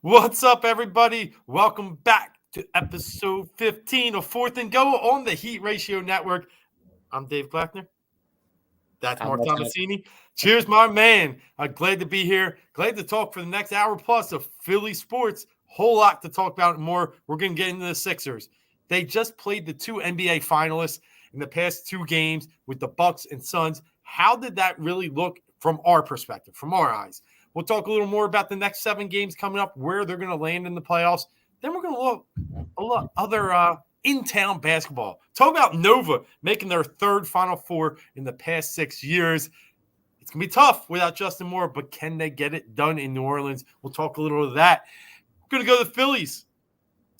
What's up, everybody? Welcome back to episode 15 of Fourth and Go on the Heat Ratio Network. I'm Dave Glackner. That's Mark Tomasini. Cheers, my man. I'm glad to be here. Glad to talk for the next hour plus of Philly sports. Whole lot to talk about and more. We're going to get into the Sixers. They just played the two NBA finalists in the past two games with the Bucks and Suns. How did that really look from our perspective, from our eyes? We'll talk a little more about the next 7 games coming up, where they're going to land in the playoffs. Then we're going to look a lot other in-town basketball. Talk about Nova making their third Final Four in the past 6 years. It's going to be tough without Justin Moore, but can they get it done in New Orleans? We'll talk a little of that. We're going to go to the Phillies.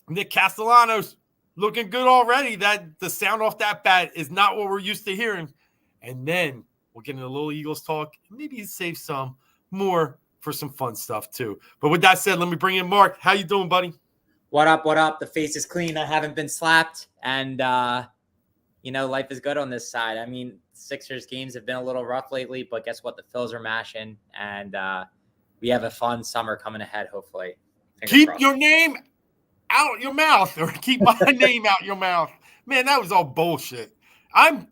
Nick Castellanos looking good already. That the sound off that bat is not what we're used to hearing. And then we'll get into a little Eagles talk. Maybe save some more for some fun stuff too. But with that said, let me bring in Mark. How you doing, buddy? What up? What up? The face is clean. I haven't been slapped. And, life is good on this side. I mean, Sixers games have been a little rough lately, but guess what? The Phils are mashing. And we have a fun summer coming ahead, hopefully. Keep your name out your mouth, or keep my name out your mouth. Man, that was all bullshit. I'm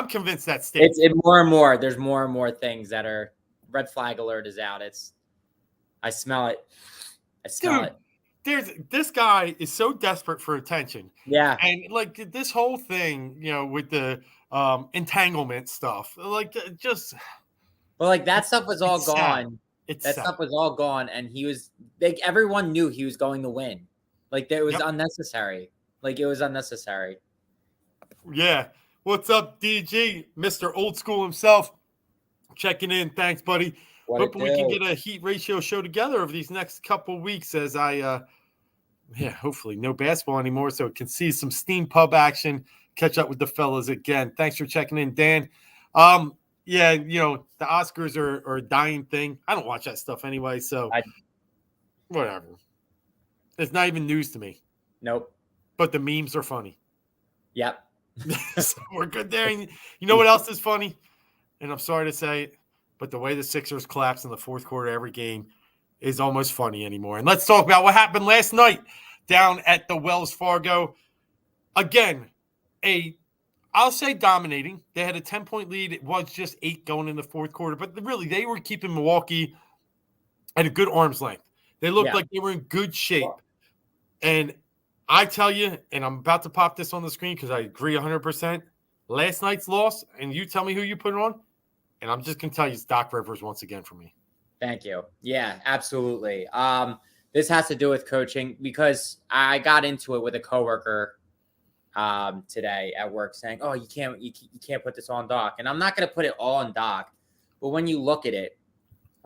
convinced that statement. It's more and more. There's more and more things that are red flag alert is out. I smell it. This guy is so desperate for attention. Yeah. And like this whole thing, with the entanglement stuff, that stuff was all gone. Sad. Stuff was all gone, and he was like, everyone knew he was going to win. Like, it was unnecessary. It was unnecessary. Yeah. What's up, DG? Mr. Old School himself. Checking in. Thanks, buddy. Hoping we can get a Heat Ratio show together over these next couple weeks as hopefully no basketball anymore, so can see some Steam Pub action, catch up with the fellas again. Thanks for checking in, Dan. The Oscars are a dying thing. I don't watch that stuff anyway, so whatever. It's not even news to me. Nope. But the memes are funny. Yep. So we're good there. And you know what else is funny? And I'm sorry to say it, but the way the Sixers collapse in the fourth quarter every game is almost funny anymore. And let's talk about what happened last night down at the Wells Fargo. Again, I'll say dominating. They had a 10-point lead. It was just 8 going in the fourth quarter. But really, they were keeping Milwaukee at a good arm's length. They looked like they were in good shape. And I tell you, and I'm about to pop this on the screen because I agree 100%, last night's loss, and you tell me who you put it on, and I'm just going to tell you it's Doc Rivers once again for me. Thank you. Yeah, absolutely. This has to do with coaching because I got into it with a coworker today at work saying, "Oh, you can't put this on Doc," and I'm not going to put it all on Doc, but when you look at it,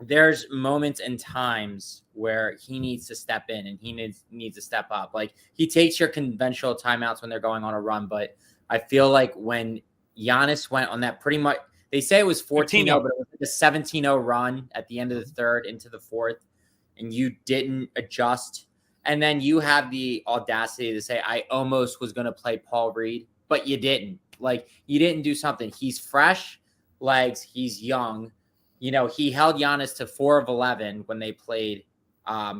there's moments and times where he needs to step in and he needs to step up. Like, he takes your conventional timeouts when they're going on a run, but I feel like when Giannis went on that, pretty much, they say it was 14-0, but it was like a 17-0 run at the end of the third into the fourth, and you didn't adjust. And then you have the audacity to say, I almost was going to play Paul Reed, but you didn't. Like, you didn't do something. He's fresh legs. He's young. He held Giannis to 4 of 11 when they played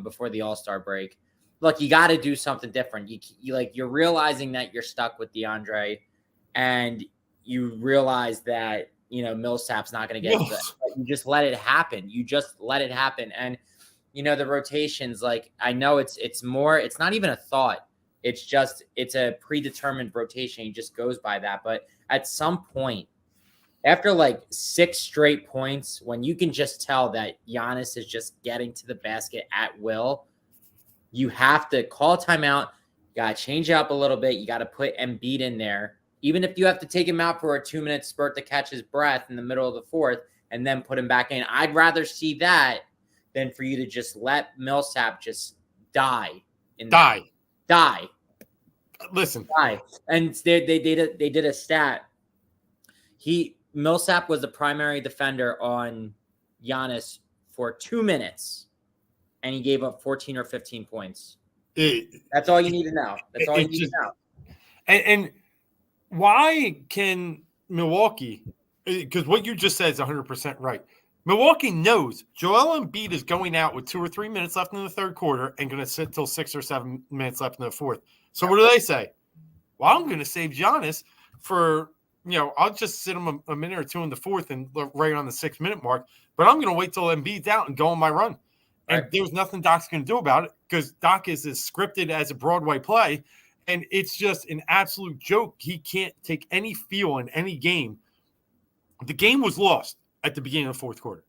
before the All-Star break. Look, you got to do something different. You're realizing that you're stuck with DeAndre, and you realize that, Millsap's not going to get it. You just let it happen. And, the rotations, I know it's not even a thought. It's a predetermined rotation. He just goes by that. But at some point, after 6 straight points, when you can just tell that Giannis is just getting to the basket at will, you have to call timeout. You got to change it up a little bit. You got to put Embiid in there. Even if you have to take him out for a 2-minute spurt to catch his breath in the middle of the fourth and then put him back in. I'd rather see that than for you to just let Millsap just die. Listen. Die. And they did a stat. Millsap was the primary defender on Giannis for 2 minutes, and he gave up 14 or 15 points. That's all you need to know. And why can Milwaukee, because what you just said is 100% right. Milwaukee knows Joel Embiid is going out with 2 or 3 minutes left in the third quarter and going to sit till 6 or 7 minutes left in the fourth. So what do they say? Well, I'm going to save Giannis for, I'll just sit him a minute or two in the fourth and right on the 6-minute mark. But I'm going to wait till Embiid's out and go on my run. And there's nothing Doc's going to do about it because Doc is as scripted as a Broadway play. And it's just an absolute joke. He can't take any feel in any game. The game was lost at the beginning of the fourth quarter.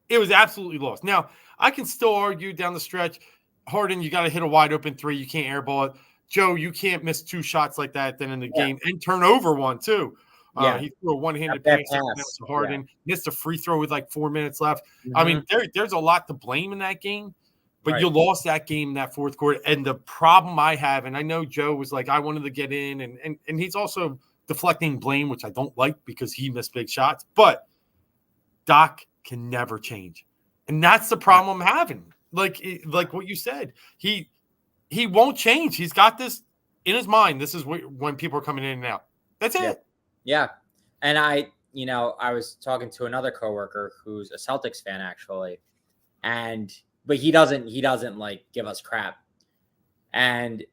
It was absolutely lost. Now, I can still argue down the stretch, Harden, you got to hit a wide open three. You can't airball it. Joe, you can't miss 2 shots like that then in the game and turn over one too. He threw a one-handed pass to Harden, missed a free throw with like 4 minutes left. I mean, there's a lot to blame in that game, but you lost that game in that fourth quarter. And the problem I have, and I know Joe was like, I wanted to get in, and he's also deflecting blame, which I don't like because he missed big shots, but Doc can never change. And that's the problem I'm having. Like what you said, he won't change. He's got this in his mind. This is when people are coming in and out. That's it. Yeah. And I was talking to another coworker who's a Celtics fan actually. But he doesn't like give us crap. And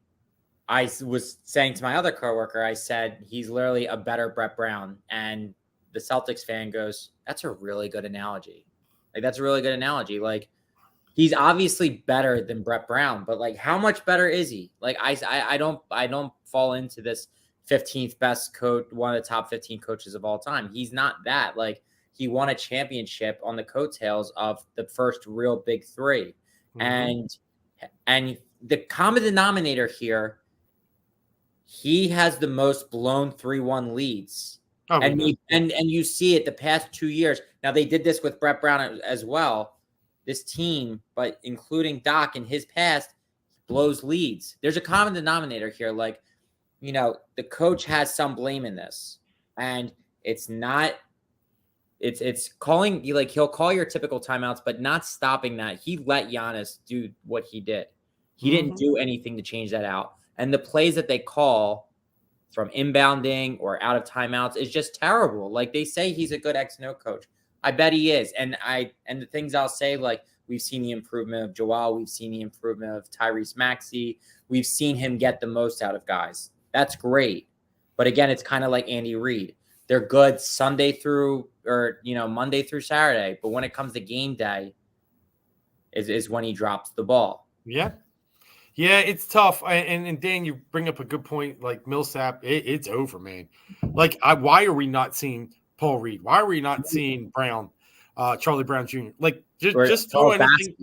I was saying to my other coworker, I said, he's literally a better Brett Brown. And the Celtics fan goes, that's a really good analogy. Like, he's obviously better than Brett Brown, but like, how much better is he? Like, I don't fall into this 15th best coach, one of the top 15 coaches of all time. He's not that. Like, he won a championship on the coattails of the first real big three. And the common denominator here, he has the most blown 3-1 leads. And you see it the past 2 years. Now, they did this with Brett Brown as well, this team, but including Doc in his past, blows leads. There's a common denominator here. Like, the coach has some blame in this. And it's calling, like, he'll call your typical timeouts, but not stopping that. He let Giannis do what he did. He didn't do anything to change that out. And the plays that they call from inbounding or out of timeouts is just terrible. Like, they say he's a good X and O coach. I bet he is. And the things I'll say, like, we've seen the improvement of Joel. We've seen the improvement of Tyrese Maxey. We've seen him get the most out of guys. That's great. But again, it's kind of like Andy Reid. They're good Monday through Saturday. But when it comes to game day is when he drops the ball. Yeah. Yeah, it's tough. And Dan, you bring up a good point. Like Millsap, it's over, man. Like, why are we not seeing Paul Reed? Why are we not seeing Brown, Charlie Brown Jr.? Like, just throw anything.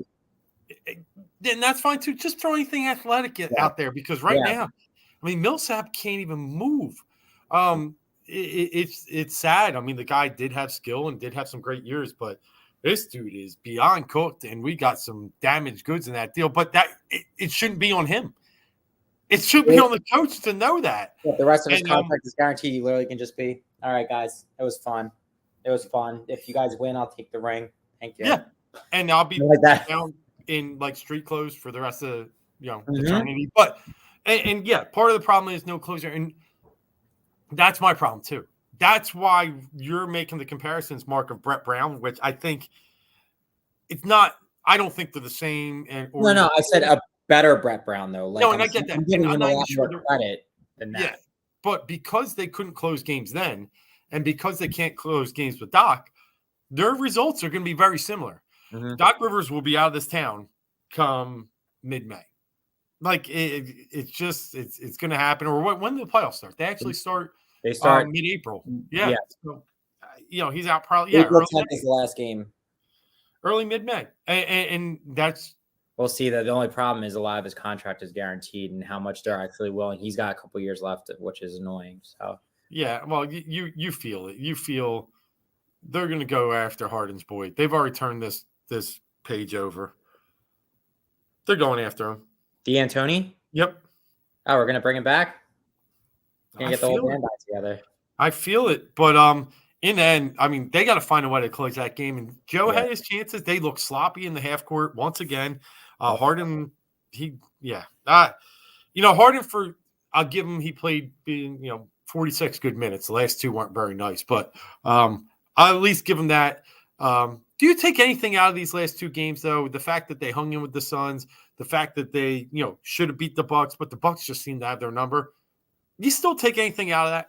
And that's fine, too. Just throw anything athletic out there because now, I mean, Millsap can't even move. It's sad. I mean, the guy did have skill and did have some great years, but this dude is beyond cooked, and we got some damaged goods in that deal. But it shouldn't be on him. It should be on the coach to know that. Yeah, the rest of his contract is guaranteed. You literally can just be, all right, guys, it was fun. If you guys win, I'll take the ring. Thank you. Yeah, and I'll be down in like street clothes for the rest of eternity. But and part of the problem is no closer, and that's my problem too. That's why you're making the comparisons, Mark, of Brett Brown, which I think it's not. I don't think they're the same. No, I said a better Brett Brown though. Like, no, and I get that. I'm giving him a lot more credit than that. Yeah, but because they couldn't close games then, and because they can't close games with Doc, their results are going to be very similar. Doc Rivers will be out of this town come mid-May. Like it's going to happen. Or when do the playoffs start? They actually start. They start mid-April. Yeah. So, he's out probably. April 10th is the last game. Early mid-May, and that's. We'll see. That the only problem is a lot of his contract is guaranteed, and how much they're actually willing. He's got a couple years left, which is annoying. So. Yeah, well, you feel it. You feel they're going to go after Harden's boy. They've already turned this page over. They're going after him. D'Antoni? Yep. Oh, we're going to bring him back? Can't get the whole band back together. I feel it, but in the end, I mean, they got to find a way to close that game. And Joe had his chances. They look sloppy in the half court once again. Harden, Harden I'll give him. He played 46 good minutes. The last 2 weren't very nice, but I'll at least give him that. Do you take anything out of these last two games, though? The fact that they hung in with the Suns, the fact that they, should have beat the Bucks, but the Bucks just seem to have their number. Do you still take anything out of that?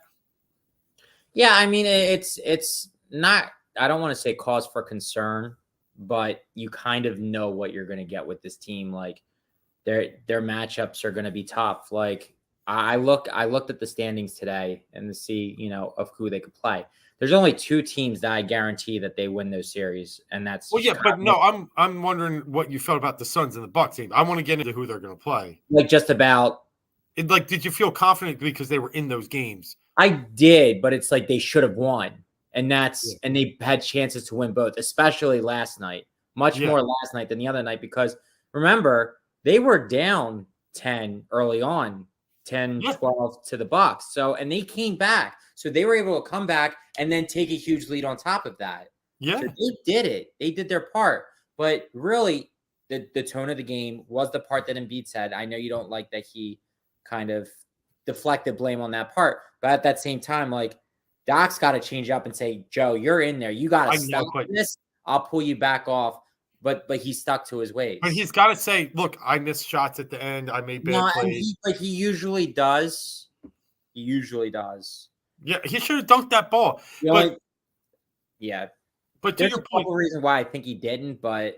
Yeah, I mean, it's not, I don't want to say cause for concern, but you kind of know what you're going to get with this team. Like their matchups are going to be tough. Like I looked at the standings today and to see, of who they could play. There's only two teams that I guarantee that they win those series, and that's but no, I'm wondering what you felt about the Suns and the Bucks team. I want to get into who they're going to play. Like just about. Did you feel confident because they were in those games? I did, but it's like they should have won, and and they had chances to win both, especially last night. Much more last night than the other night because remember they were down 10 early on. 10, 12 to the Bucks. So, and they came back. So they were able to come back and then take a huge lead on top of that. Yeah. So they did it. They did their part. But really, the tone of the game was the part that Embiid said. I know you don't like that he kind of deflected blame on that part. But at that same time, like, Doc's got to change up and say, Joe, you're in there. You got to stop this. I'll pull you back off. But he stuck to his ways. But he's got to say, look, I missed shots at the end. I made bad plays. He usually does. He usually does. Yeah, he should have dunked that ball. But to your point, couple reasons why I think he didn't, but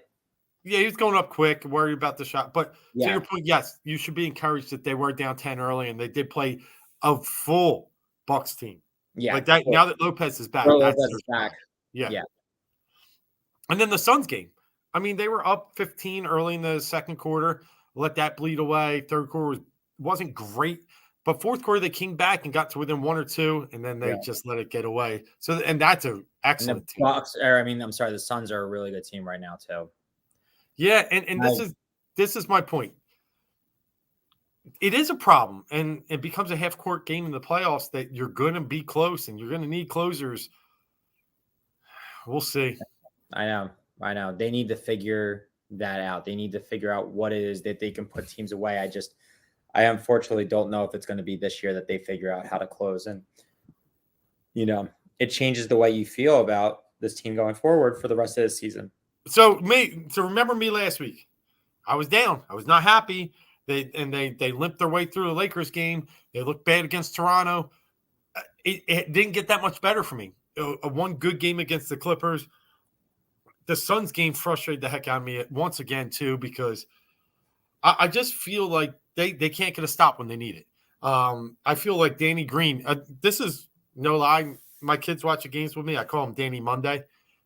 yeah, he was going up quick, worried about the shot. But to your point, yes, you should be encouraged that they were down 10 early and they did play a full Bucks team. Yeah, like that. Now that Lopez is back, back. Yeah. And then the Suns game. I mean, they were up 15 early in the second quarter. Let that bleed away. Third quarter wasn't great, but fourth quarter they came back and got to within one or two, and then they just let it get away. So, and that's an excellent team. The Suns are a really good team right now too. Yeah, and this is my point. It is a problem, and it becomes a half-court game in the playoffs that you're going to be close, and you're going to need closers. We'll see. I know. They need to figure that out. They need to figure out what it is that they can put teams away. I unfortunately don't know if it's going to be this year that they figure out how to close. And, it changes the way you feel about this team going forward for the rest of the season. So remember me last week. I was down. I was not happy. They limped their way through the Lakers game. They looked bad against Toronto. It didn't get that much better for me. One good game against the Clippers. The Suns game frustrated the heck out of me once again, too, because I just feel like they can't get a stop when they need it. I feel like Danny Green, this is no lie. My kids watch the games with me. I call him Danny Monday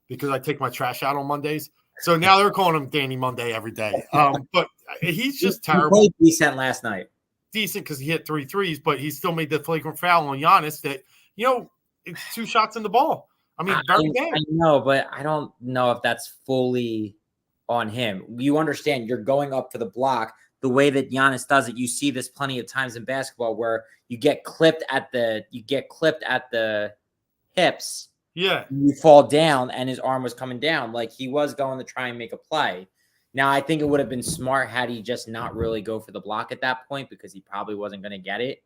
because I take my trash out on Mondays. So now they're calling him Danny Monday every day. But he's just terrible. He played decent last night. Decent because he hit 3 threes, but he still made the flagrant foul on Giannis that, it's 2 shots in the ball. I mean, very bad. I know, but I don't know if that's fully on him. You understand you're going up for the block the way that Giannis does it. You see this plenty of times in basketball where you get clipped at the hips. Yeah. You fall down and his arm was coming down. Like he was going to try and make a play. Now, I think it would have been smart had he just not really go for the block at that point because he probably wasn't going to get it.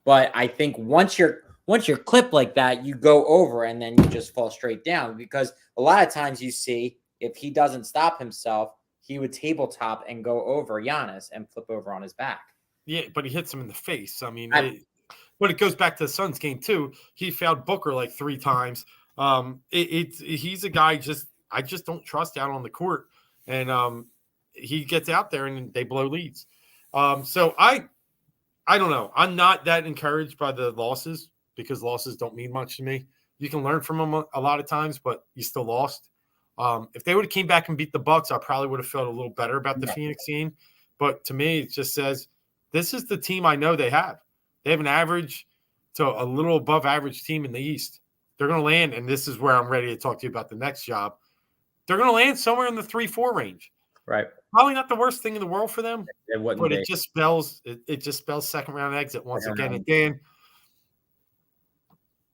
But I think once you're clipped like that, you go over and then you just fall straight down because a lot of times you see if he doesn't stop himself, he would tabletop and go over Giannis and flip over on his back. Yeah, but he hits him in the face. I mean, but it goes back to the Suns game too. He fouled Booker like 3 times. He's a guy I just don't trust out on the court, and he gets out there and they blow leads. So I don't know. I'm not that encouraged by the losses because losses don't mean much to me. You can learn from them a lot of times, but you still lost. If they would have came back and beat the Bucks, I probably would have felt a little better about the Phoenix game. But to me, it just says this is the team I know they have. They have an average to a little above average team in the East. They're going to land, and this is where I'm ready to talk to you about the next job. They're going to land somewhere in the 3-4 range. Right. Probably not the worst thing in the world for them, but it just spells second round exit once again. And Dan,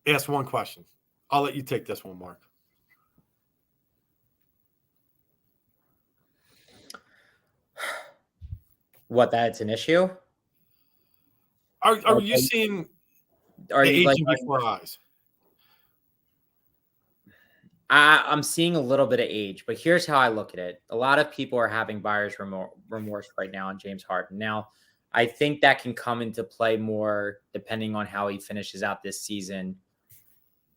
ask one question. I'll let you take this one, Mark. What, that's an issue? Are you seeing the aging before eyes? I'm seeing a little bit of age, but here's how I look at it. A lot of people are having buyer's remorse right now on James Harden. Now, I think that can come into play more depending on how he finishes out this season.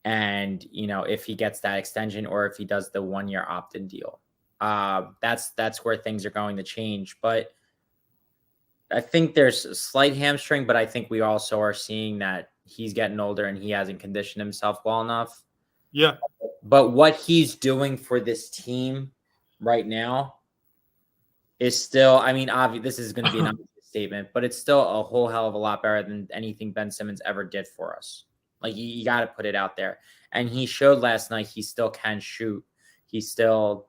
And, if he gets that extension or if he does the 1-year opt-in deal. That's where things are going to change. But I think there's a slight hamstring, but I think we also are seeing that he's getting older and he hasn't conditioned himself well enough. Yeah. But what he's doing for this team right now is still, obviously, this is going to be an obvious statement, but it's still a whole hell of a lot better than anything Ben Simmons ever did for us. Like, you got to put it out there. And he showed last night he still can shoot. He's still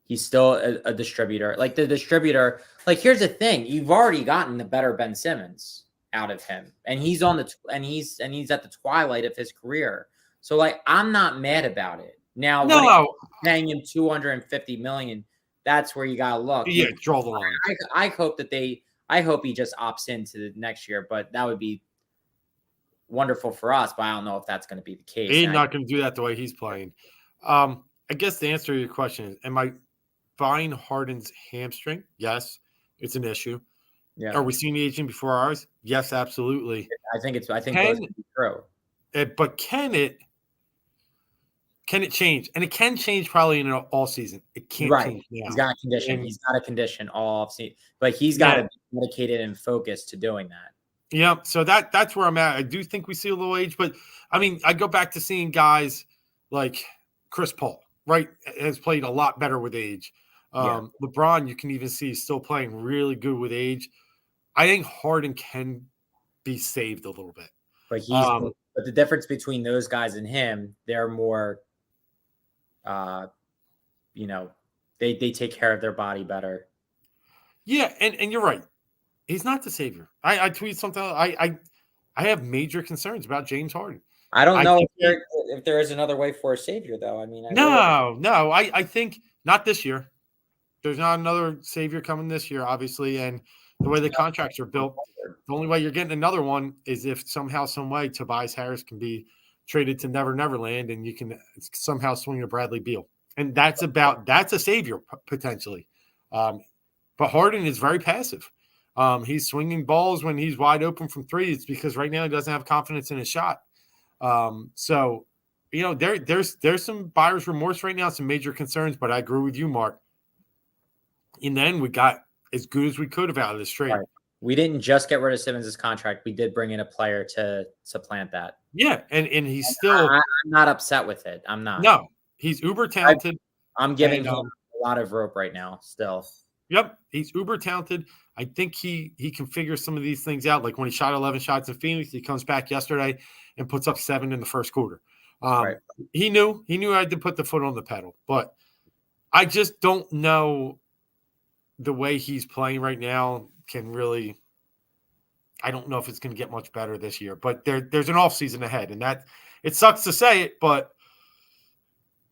a distributor. Like, the distributor, here's the thing. You've already gotten the better Ben Simmons out of him. And he's he's at the twilight of his career. So, I'm not mad about it. Now, when paying him $250 million, that's where you got to look. Yeah, draw the line. I hope I hope he just opts into the next year, but that would be wonderful for us, but I don't know if that's going to be the case. He's not going to do that the way he's playing. I guess the answer to your question is, am I buying Harden's hamstring? Yes, it's an issue. Yeah. Are we seeing the aging before ours? Yes, absolutely. I think those can be true. But can it change? And it can change probably in all season. It can't change now. He's got a condition. He's got a condition all season, but he's got to be dedicated and focused to doing that. Yeah, so that's where I'm at. I do think we see a little age, but I go back to seeing guys like Chris Paul, right, has played a lot better with age. LeBron, you can even see, still playing really good with age. I think Harden can be saved a little bit. But but the difference between those guys and him, they're more, they take care of their body better. Yeah, and you're right. He's not the savior. I tweeted something. I have major concerns about James Harden. I don't know if there is another way for a savior, though. No. I think not this year. There's not another savior coming this year, obviously. And the way the contracts are built, the only way you're getting another one is if somehow, some way, Tobias Harris can be traded to Never Land, and you can somehow swing a Bradley Beal. And that's a savior potentially. But Harden is very passive. He's swinging balls when he's wide open from three. It's because right now he doesn't have confidence in his shot. So, there's some buyer's remorse right now, some major concerns, but I agree with you, Mark. In the end, we got as good as we could have out of this trade. Right. We didn't just get rid of Simmons' contract. We did bring in a player to supplant that. Yeah, and he's still – I'm not upset with it. I'm not. No, he's uber talented. I'm giving him a lot of rope right now still. Yep, he's uber talented. I think he can figure some of these things out. Like when he shot 11 shots in Phoenix, he comes back yesterday and puts up 7 in the first quarter. Right. He knew I had to put the foot on the pedal, but I just don't know the way he's playing right now can really – I don't know if it's going to get much better this year. But there's an offseason ahead, and that it sucks to say it, but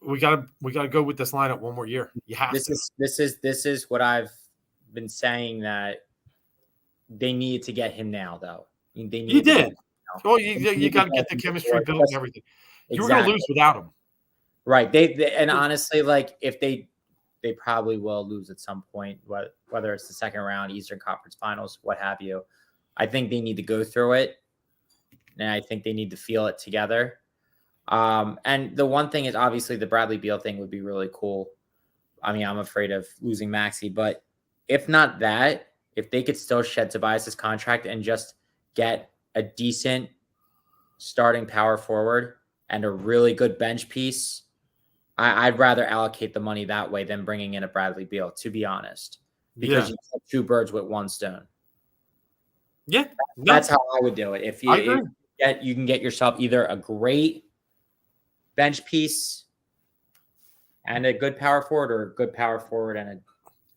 we gotta go with this lineup one more year. You have to. This is what I've been saying, that they needed to get him now, though. You did. Well, you got to get the chemistry built and everything. You were going to lose without him. Right. They and honestly, if they probably will lose at some point, whether it's the second round, Eastern Conference Finals, what have you. I think they need to go through it, and I think they need to feel it together. And the one thing is, obviously, the Bradley Beal thing would be really cool. I'm afraid of losing Maxey, but if not that, if they could still shed Tobias's contract and just get a decent starting power forward and a really good bench piece, I'd rather allocate the money that way than bringing in a Bradley Beal, to be honest, because you have 2 birds with 1 stone. Yeah, that's how I would do it. If you can get yourself either a great bench piece and a good power forward, or a good power forward and a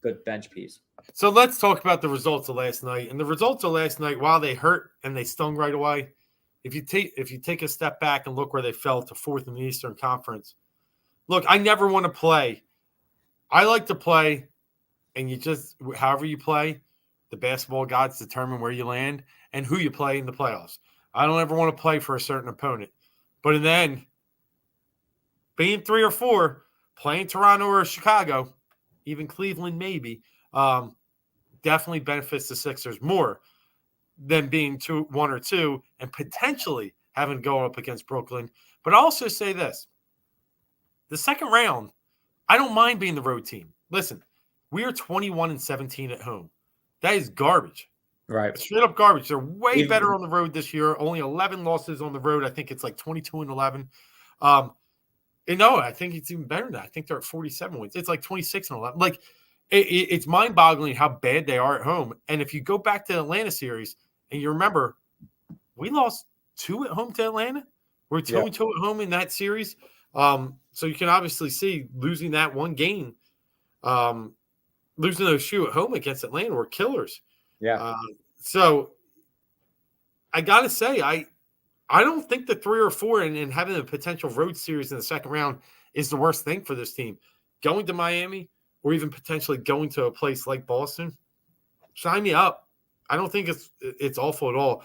good bench piece. So let's talk about the results of last night. And the results of last night, while they hurt and they stung right away, if you take a step back and look where they fell to 4th in the Eastern Conference. Look, I never want to play. I like to play, and you just, however you play, the basketball gods determine where you land and who you play in the playoffs. I don't ever want to play for a certain opponent. But in the end, being 3 or 4, playing Toronto or Chicago, even Cleveland maybe, definitely benefits the Sixers more than being 1 or 2 and potentially having to go up against Brooklyn. But I'll also say this. The second round, I don't mind being the road team. Listen, we are 21-17 at home. That is garbage. Right. Straight up garbage. They're way better on the road this year. Only 11 losses on the road. I think it's like 22-11. And no, I think it's even better than that. I think they're at 47 wins. It's like 26-11. Like, it's mind-boggling how bad they are at home. And if you go back to the Atlanta series and you remember, we lost 2 at home to Atlanta. We're 2-2 at home in that series. So you can obviously see losing that one game, losing those 2 at home against Atlanta were killers. Yeah. So I got to say, I don't think the 3 or 4 and having a potential road series in the second round is the worst thing for this team. Going to Miami or even potentially going to a place like Boston, sign me up. I don't think it's awful at all.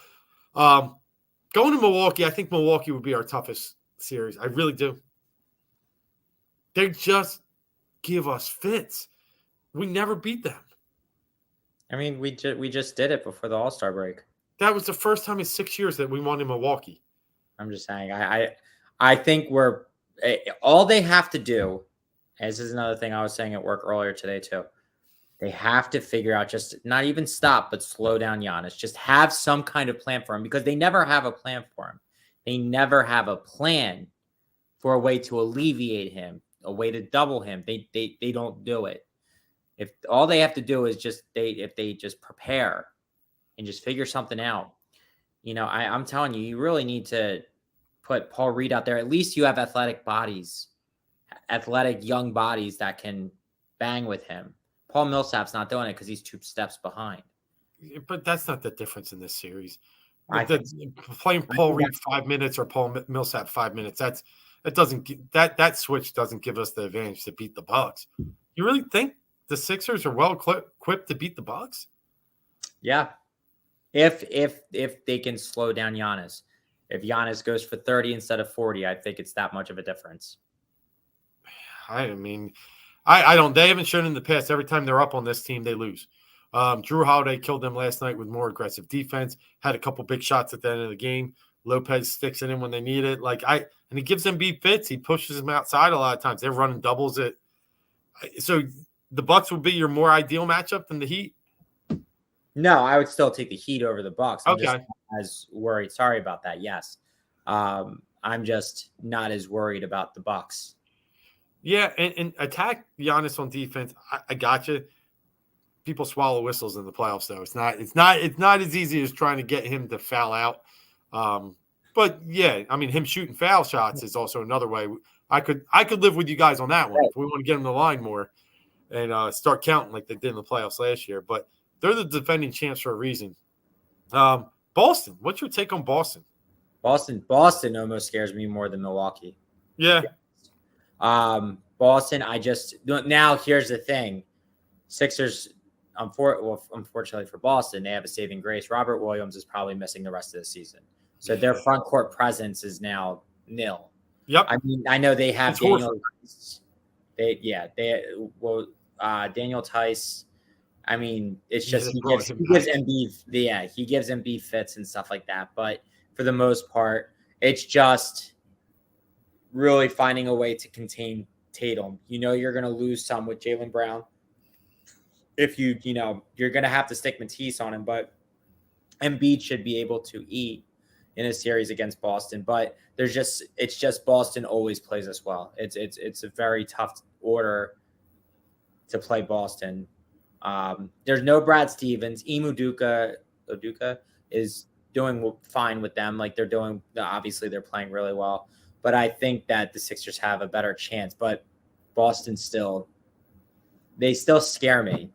Going to Milwaukee, I think Milwaukee would be our toughest series. I really do. They just give us fits. We never beat them. I mean, we just did it before the All-Star break. That was the first time in 6 years that we won in Milwaukee. I'm just saying. I think all they have to do. And this is another thing I was saying at work earlier today too. They have to figure out, just not even stop, but slow down Giannis. Just have some kind of plan for him, because they never have a plan for him. They never have a plan for a way to alleviate him, a way to double him. They don't do it. If all they have to do is if they just prepare and just figure something out, I'm telling you, you really need to put Paul Reed out there. At least you have athletic young bodies that can bang with him. Paul Millsap's not doing it because he's 2 steps behind. But that's not the difference in this series. Playing Paul Reed 5 minutes or Paul Millsap 5 minutes, that switch doesn't give us the advantage to beat the Bucks. You really think the Sixers are well equipped to beat the Bucks? Yeah. If they can slow down Giannis. If Giannis goes for 30 instead of 40, I think it's that much of a difference. I mean, I don't. They haven't shown in the past. Every time they're up on this team, they lose. Drew Holiday killed them last night with more aggressive defense. Had a couple big shots at the end of the game. Lopez sticks it in when they need it. And he gives them beat fits. He pushes them outside a lot of times. They're running doubles. So the Bucks would be your more ideal matchup than the Heat. No, I would still take the Heat over the Bucks. I'm just Okay. not as worried. Sorry about that. Yes, I'm just not as worried about the Bucks. Yeah, and attack Giannis on defense. I got you. People swallow whistles in the playoffs, though. It's not as easy as trying to get him to foul out. But yeah, I mean, him shooting foul shots is also another way. I could live with you guys on that one if we want to get him the line more and start counting like they did in the playoffs last year. But they're the defending champs for a reason. Boston, what's your take on Boston? Boston almost scares me more than Milwaukee. Yeah. Boston, now here's the thing. Sixers, unfortunately for Boston, they have a saving grace. Robert Williams is probably missing the rest of the season. So their front court presence is now nil. Yep. I mean, I know they have Daniel Tice. Daniel Tice. I mean, it's just he gives Embiid fits and stuff like that. But for the most part, it's just really finding a way to contain Tatum. You're going to lose some with Jaylen Brown. If you're going to have to stick Matisse on him, but Embiid should be able to eat in a series against Boston. But it's just Boston always plays us well. It's a very tough order to play Boston. There's no Brad Stevens. Ime Udoka is doing fine with them. Obviously they're playing really well, but I think that the Sixers have a better chance, but Boston still scare me.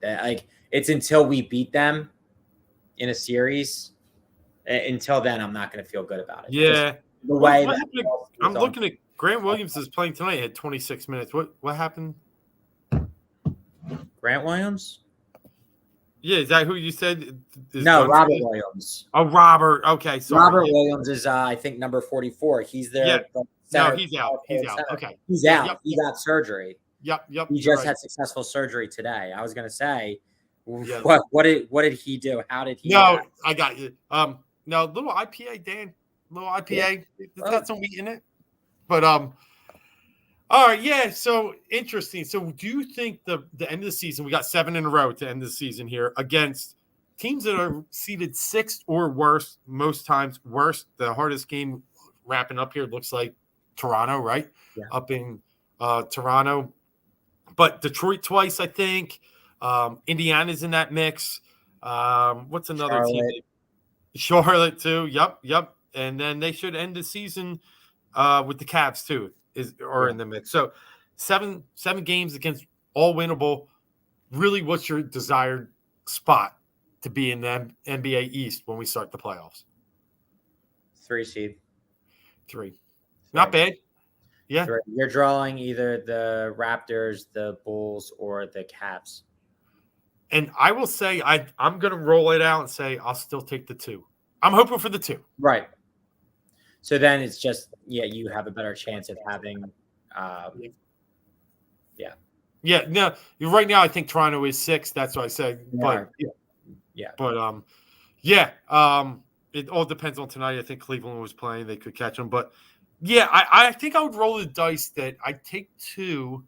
It's until we beat them in a series. Until then, I'm not going to feel good about it. Yeah. The way I'm looking at Grant Williams is playing tonight at 26 minutes. What happened? Grant Williams? Yeah, is that who you said? No, Robert Williams. Oh, Robert. Okay, sorry. Robert Williams is, I think, number 44. He's their No, he's out. He's out. Center. Okay. He's Yeah, out. yep, He yep. got surgery. Yep. He You're just right. had successful surgery today. I was going to say, Yes. what did he do? How did he? No, I got you. No, little IPA, Dan. Little IPA. Yeah. It's got some wheat in it. But all right, yeah. So interesting. So do you think the end of the season, we got 7 in a row to end the season here against teams that are seeded 6th or worse, most times worse. The hardest game wrapping up here looks like Toronto, right? Yeah. Up in Toronto. But Detroit twice, I think. Indiana's in that mix. What's another team? Charlotte too. Yep. And then they should end the season with the Cavs too, in the mix. So seven games against all winnable. Really, what's your desired spot to be in the NBA East when we start the playoffs? 3 seed. 3. Not bad. Yeah. 3. You're drawing either the Raptors, the Bulls, or the Cavs. And I will say I'm going to roll it out and say I'll still take the 2. I'm hoping for the 2. Right. So then it's just, you have a better chance of having Yeah, no, right now I think Toronto is 6. That's what I said. But it all depends on tonight. I think Cleveland was playing; they could catch them. But yeah, I think I would roll the dice that I take 2,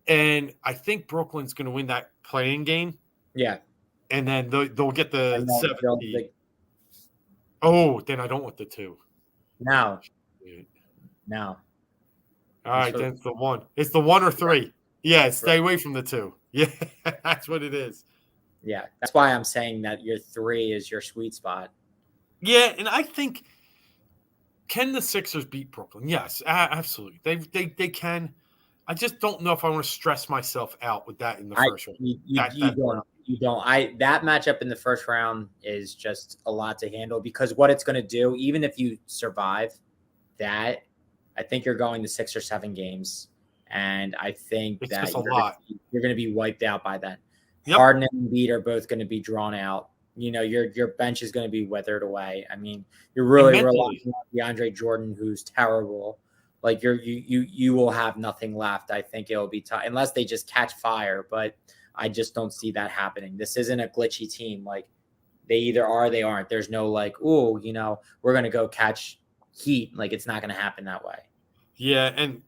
and I think Brooklyn's going to win that playing game. Yeah, and then they'll get the 7. Oh, then I don't want the 2. No. All right, then it's the 1. It's the 1 or 3. Yeah, stay away from the 2. Yeah, that's what it is. Yeah, that's why I'm saying that your 3 is your sweet spot. Yeah, and I think can the Sixers beat Brooklyn? Yes, absolutely. They can. I just don't know if I want to stress myself out with that in the first round. You don't. That matchup in the first round is just a lot to handle because what it's going to do, even if you survive that, I think you're going to 6 or 7 games. And I think it's that you're going to be wiped out by then. Yep. Harden and Embiid are both going to be drawn out. Your bench is going to be withered away. I mean, you're really relying on DeAndre Jordan, who's terrible. Like you will have nothing left. I think it'll be tough unless they just catch fire. But I just don't see that happening. This isn't a glitchy team. Like they either are, or they aren't. There's no we're going to go catch heat. Like it's not going to happen that way. Yeah, and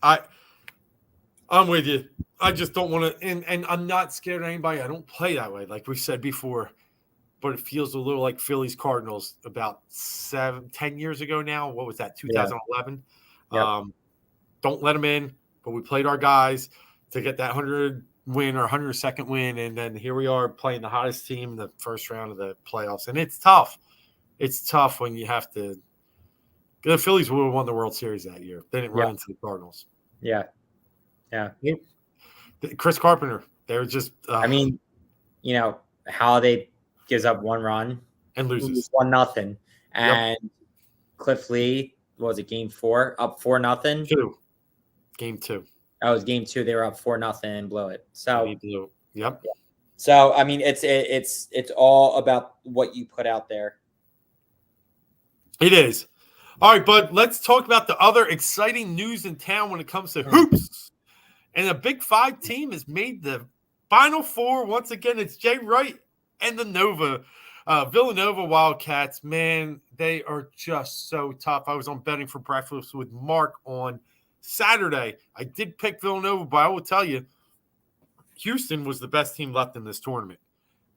I'm with you. I just don't want to, and I'm not scared of anybody. I don't play that way, like we said before. But it feels a little like Phillies Cardinals about 10 years ago now. What was that? 2011. Yeah. Don't let them in. But we played our guys to get that 100 win or 102nd win, and then here we are playing the hottest team in the first round of the playoffs, and it's tough. It's tough when you have to. The Phillies would have won the World Series that year. They didn't run into the Cardinals. Yeah. Chris Carpenter. They were just. Holiday gives up 1 run and loses 1-0, and Cliff Lee, what was it, game 4, up 4-0? Game 2. That was game 2. They were up 4-0 and blew it. So he blew. Yep. Yeah. So I mean, it's all about what you put out there. It is. All right, bud, let's talk about the other exciting news in town when it comes to hoops. And the Big 5 team has made the Final Four. Once again, it's Jay Wright and the Villanova Wildcats. Man, they are just so tough. I was on Betting for Breakfast with Mark on Saturday. I did pick Villanova, but I will tell you, Houston was the best team left in this tournament.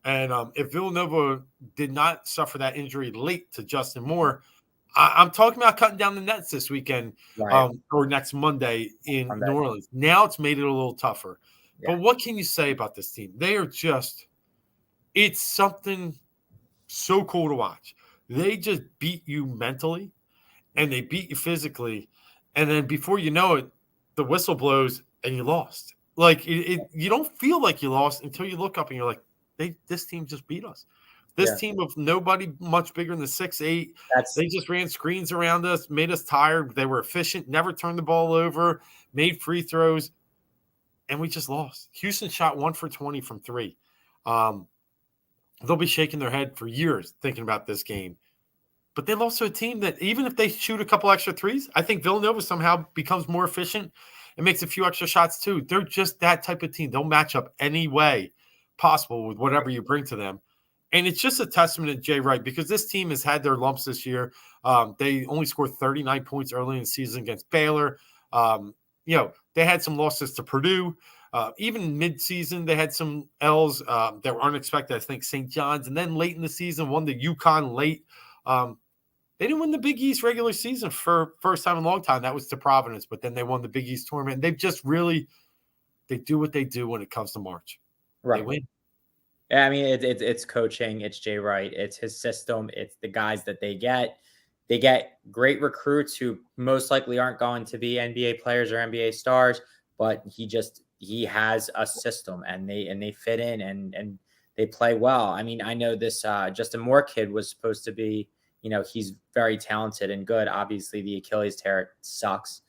And if Villanova did not suffer that injury late to Justin Moore, I'm talking about cutting down the nets this weekend or next Monday in New Orleans. Now it's made it a little tougher. Yeah. But what can you say about this team? They are just – it's something so cool to watch. They just beat you mentally and they beat you physically. And then before you know it, the whistle blows and you lost. Like you don't feel like you lost until you look up and you're like, this team just beat us. This team of nobody much bigger than the 6'8", they just ran screens around us, made us tired. They were efficient, never turned the ball over, made free throws, and we just lost. Houston shot 1 for 20 from 3. They'll be shaking their head for years thinking about this game but they lost to a team that even if they shoot a couple extra threes, I think Villanova somehow becomes more efficient and makes a few extra shots too. They're just that type of team. They'll match up any way possible with whatever you bring to them. And it's just a testament to Jay Wright because this team has had their lumps this year. They only scored 39 points early in the season against Baylor. They had some losses to Purdue. Even mid-season, they had some L's that were unexpected. I think St. John's. And then late in the season, won the UConn late. They didn't win the Big East regular season for first time in a long time. That was to Providence. But then they won the Big East tournament. And they've just really – they do what they do when it comes to March. Right. They win. Yeah, I mean, it's coaching. It's Jay Wright. It's his system. It's the guys that they get. They get great recruits who most likely aren't going to be NBA players or NBA stars, but he has a system and they fit in and they play well. I mean, I know this Justin Moore kid was supposed to be, he's very talented and good. Obviously, the Achilles tear sucks,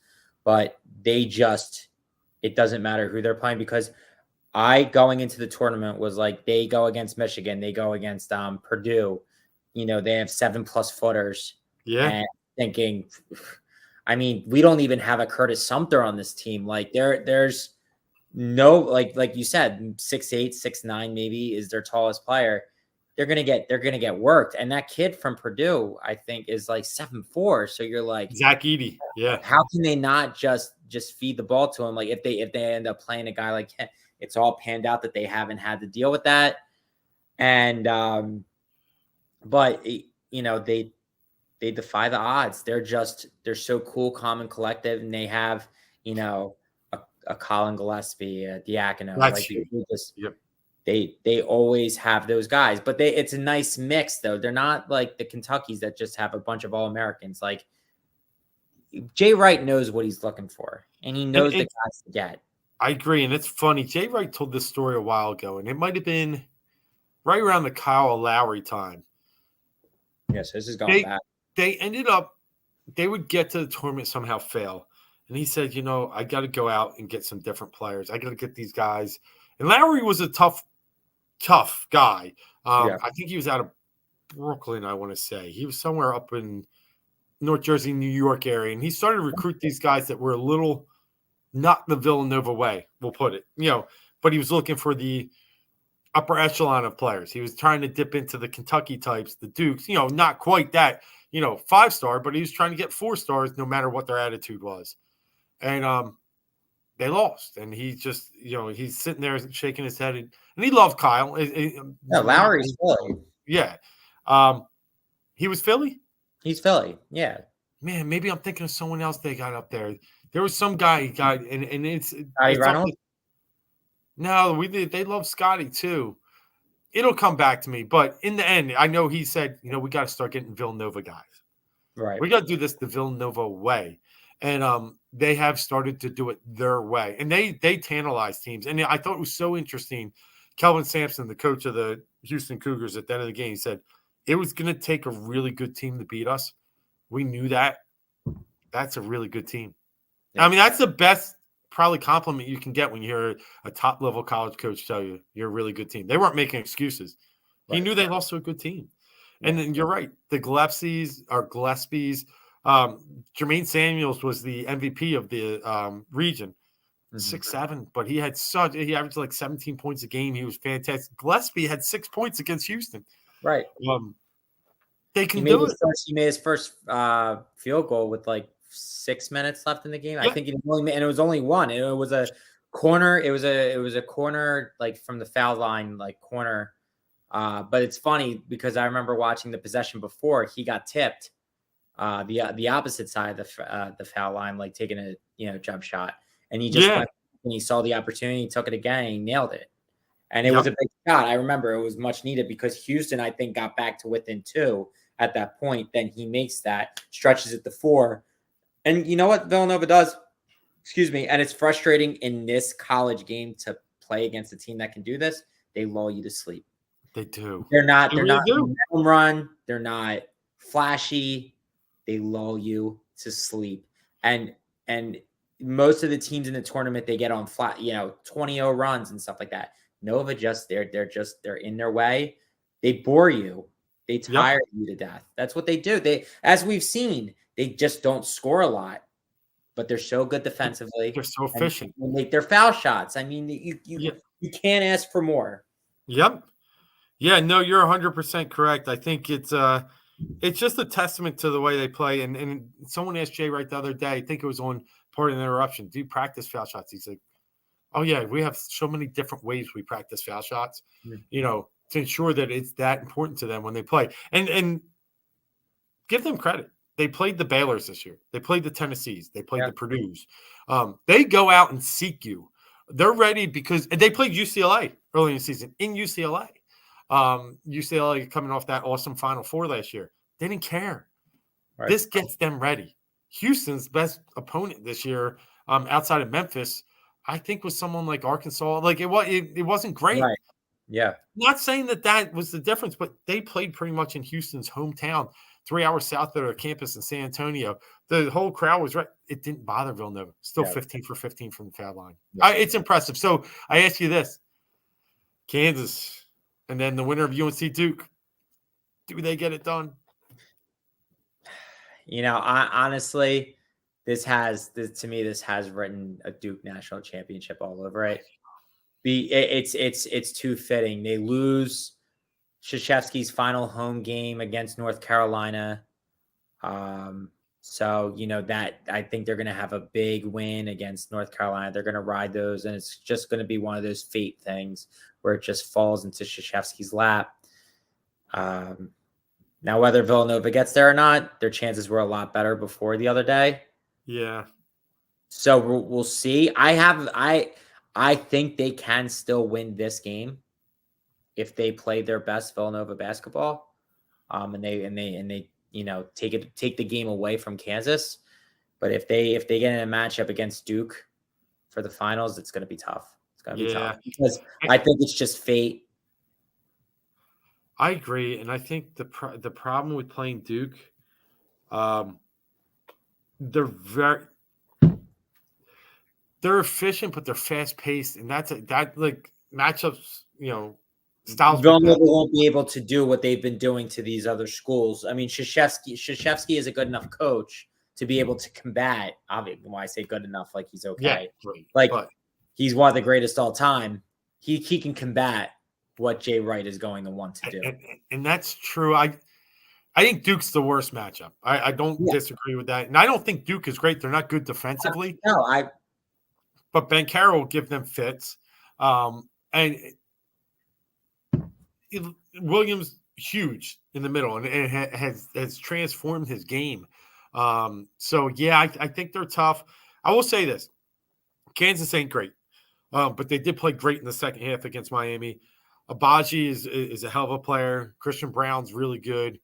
but it doesn't matter who they're playing because going into the tournament was like they go against Michigan, they go against Purdue, they have 7+ footers. Yeah. And thinking, I mean, we don't even have a Curtis Sumter on this team. Like there's no, like you said, 6'8", 6'9", maybe is their tallest player. They're going to get worked. And that kid from Purdue, I think is like 7'4". So you're like Zach Edey. Yeah. How can they not just feed the ball to him? Like if they end up playing a guy like him, it's all panned out that they haven't had to deal with that. And, they defy the odds. They're so cool, calm, and collective. And they have, a Colin Gillespie, a Diacono. They always have those guys, but it's a nice mix though. They're not like the Kentuckys that just have a bunch of All-Americans. Like Jay Wright knows what he's looking for and he knows the guys to get. I agree. And it's funny. Jay Wright told this story a while ago, and it might've been right around the Kyle Lowry time. Yes. This is going back. They ended up, they would get to the tournament, somehow fail. And he said, I got to go out and get some different players. I got to get these guys. And Lowry was a tough guy. I think he was out of Brooklyn, I want to say. He was somewhere up in North Jersey, New York area. And he started to recruit these guys that were a little not the Villanova way, we'll put it. But he was looking for the upper echelon of players. He was trying to dip into the Kentucky types, the Dukes, not quite that. 5-star, but he was trying to get 4 stars no matter what their attitude was. And they lost. And he just, he's sitting there shaking his head. And he loved Kyle. Lowry's Philly. Yeah. He was Philly? He's Philly. Yeah. Man, maybe I'm thinking of someone else they got up there. There was some guy he got, and it's Reynolds? No, they love Scotty too. It'll come back to me, but in the end, I know he said, we got to start getting Villanova guys. Right. We got to do this the Villanova way. And they have started to do it their way. And they tantalize teams. And I thought it was so interesting. Kelvin Sampson, the coach of the Houston Cougars at the end of the game, he said, it was going to take a really good team to beat us. We knew that. That's a really good team. Yeah. I mean, that's the best probably compliment you can get when you hear a top-level college coach tell you you're a really good team. They weren't making excuses. Right. He knew they lost to a good team. And then you're right. The Gillespies, Jermaine Samuels was the MVP of the region, 6'7", but he averaged like 17 points a game. He was fantastic. Gillespie had 6 points against Houston. Right. They can do it. He made his first field goal with like 6 minutes left in the game. Yeah. I think it was only one. It was a corner. It was a corner like from the foul line, like corner. But it's funny because I remember watching the possession before he got tipped. The opposite side of the foul line, like taking a jump shot, and he just went and he saw the opportunity, he took it again, and he nailed it. And it was a big shot. I remember it was much needed because Houston, I think, got back to within 2 at that point. Then he makes that, stretches it to 4. And you know what Villanova does? Excuse me. And it's frustrating in this college game to play against a team that can do this. They lull you to sleep. They do. They're not home run. They're not flashy. They lull you to sleep. And most of the teams in the tournament, they get on flat, 20-0 runs and stuff like that. Nova they're in their way. They bore you. They tire you to death. That's what they do. As we've seen, they just don't score a lot, but they're so good defensively. They're so efficient. And make their foul shots. I mean, you can't ask for more. Yep. Yeah, no, you're 100% correct. I think it's just a testament to the way they play. And someone asked Jay Wright the other day, I think it was on Part of the Interruption, do you practice foul shots? He's like, oh, yeah, we have so many different ways we practice foul shots, to ensure that it's that important to them when they play. And give them credit. They played the Baylors this year. They played the Tennessees. They played the Purdue's. They go out and seek you. They're ready because they played UCLA early in the season in UCLA. UCLA coming off that awesome Final Four last year. They didn't care. Right. This gets them ready. Houston's best opponent this year, outside of Memphis, I think was someone like Arkansas. Like it wasn't great. Right. Yeah. Not saying that was the difference, but they played pretty much in Houston's hometown, 3 hours south of their campus in San Antonio. The whole crowd was right. It didn't bother Villanova. Still 15 for 15 from the foul line. Yeah. It's impressive. So I ask you this: Kansas, and then the winner of UNC Duke, do they get it done? Honestly, this has written a Duke national championship all over it. It's too fitting. They lose Krzyzewski's final home game against North Carolina. So that I think they're going to have a big win against North Carolina. They're going to ride those, and it's just going to be one of those fate things where it just falls into Krzyzewski's lap. Now, whether Villanova gets there or not, their chances were a lot better before the other day. Yeah. So we'll see. I think they can still win this game if they play their best Villanova basketball, and they take the game away from Kansas. But if they get in a matchup against Duke for the finals, it's going to be tough. It's going to be tough because I think it's just fate. I agree, and I think the problem with playing Duke, they're efficient, but they're fast paced, and that like matchups, styles. Villanova won't be able to do what they've been doing to these other schools. I mean, Krzyzewski is a good enough coach to be able to combat. Obviously, when I say good enough, like he's okay. Yeah, right. He's one of the greatest all time. He can combat what Jay Wright is going to want to do. And that's true. I think Duke's the worst matchup. I don't disagree with that. And I don't think Duke is great. They're not good defensively. But Ben Carroll will give them fits. And Williams, huge in the middle, and has transformed his game. So, I think they're tough. I will say this. Kansas ain't great. But they did play great in the second half against Miami. Abaji is a hell of a player. Christian Brown's really good.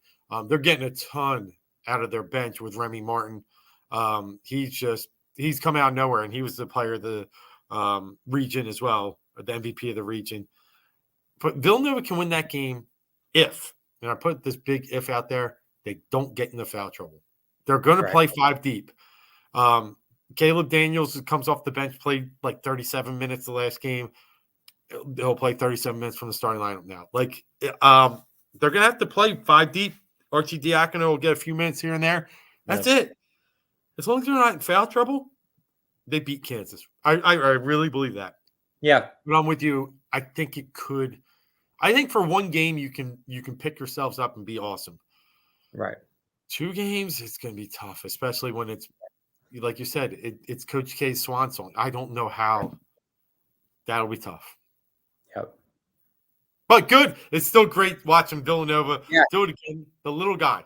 They're getting a ton out of their bench with Remy Martin. He's come out of nowhere, and he was the player of the region as well, or the MVP of the region. But Villanova can win that game if, and I put this big if out there, they don't get into foul trouble. They're going to play 5 deep. Caleb Daniels comes off the bench, played like 37 minutes the last game. He'll play 37 minutes from the starting lineup now. Like, they're going to have to play 5 deep. Archie Diacono will get a few minutes here and there. That's it. As long as they're not in foul trouble, they beat Kansas. I really believe that. Yeah. But I'm with you. I think it could. I think for one game you can pick yourselves up and be awesome. Right. 2 games, it's going to be tough, especially when it's, like you said, it's Coach K's swan song. I don't know how. That'll be tough. Yep. But good. It's still great watching Villanova do it again. The little guy.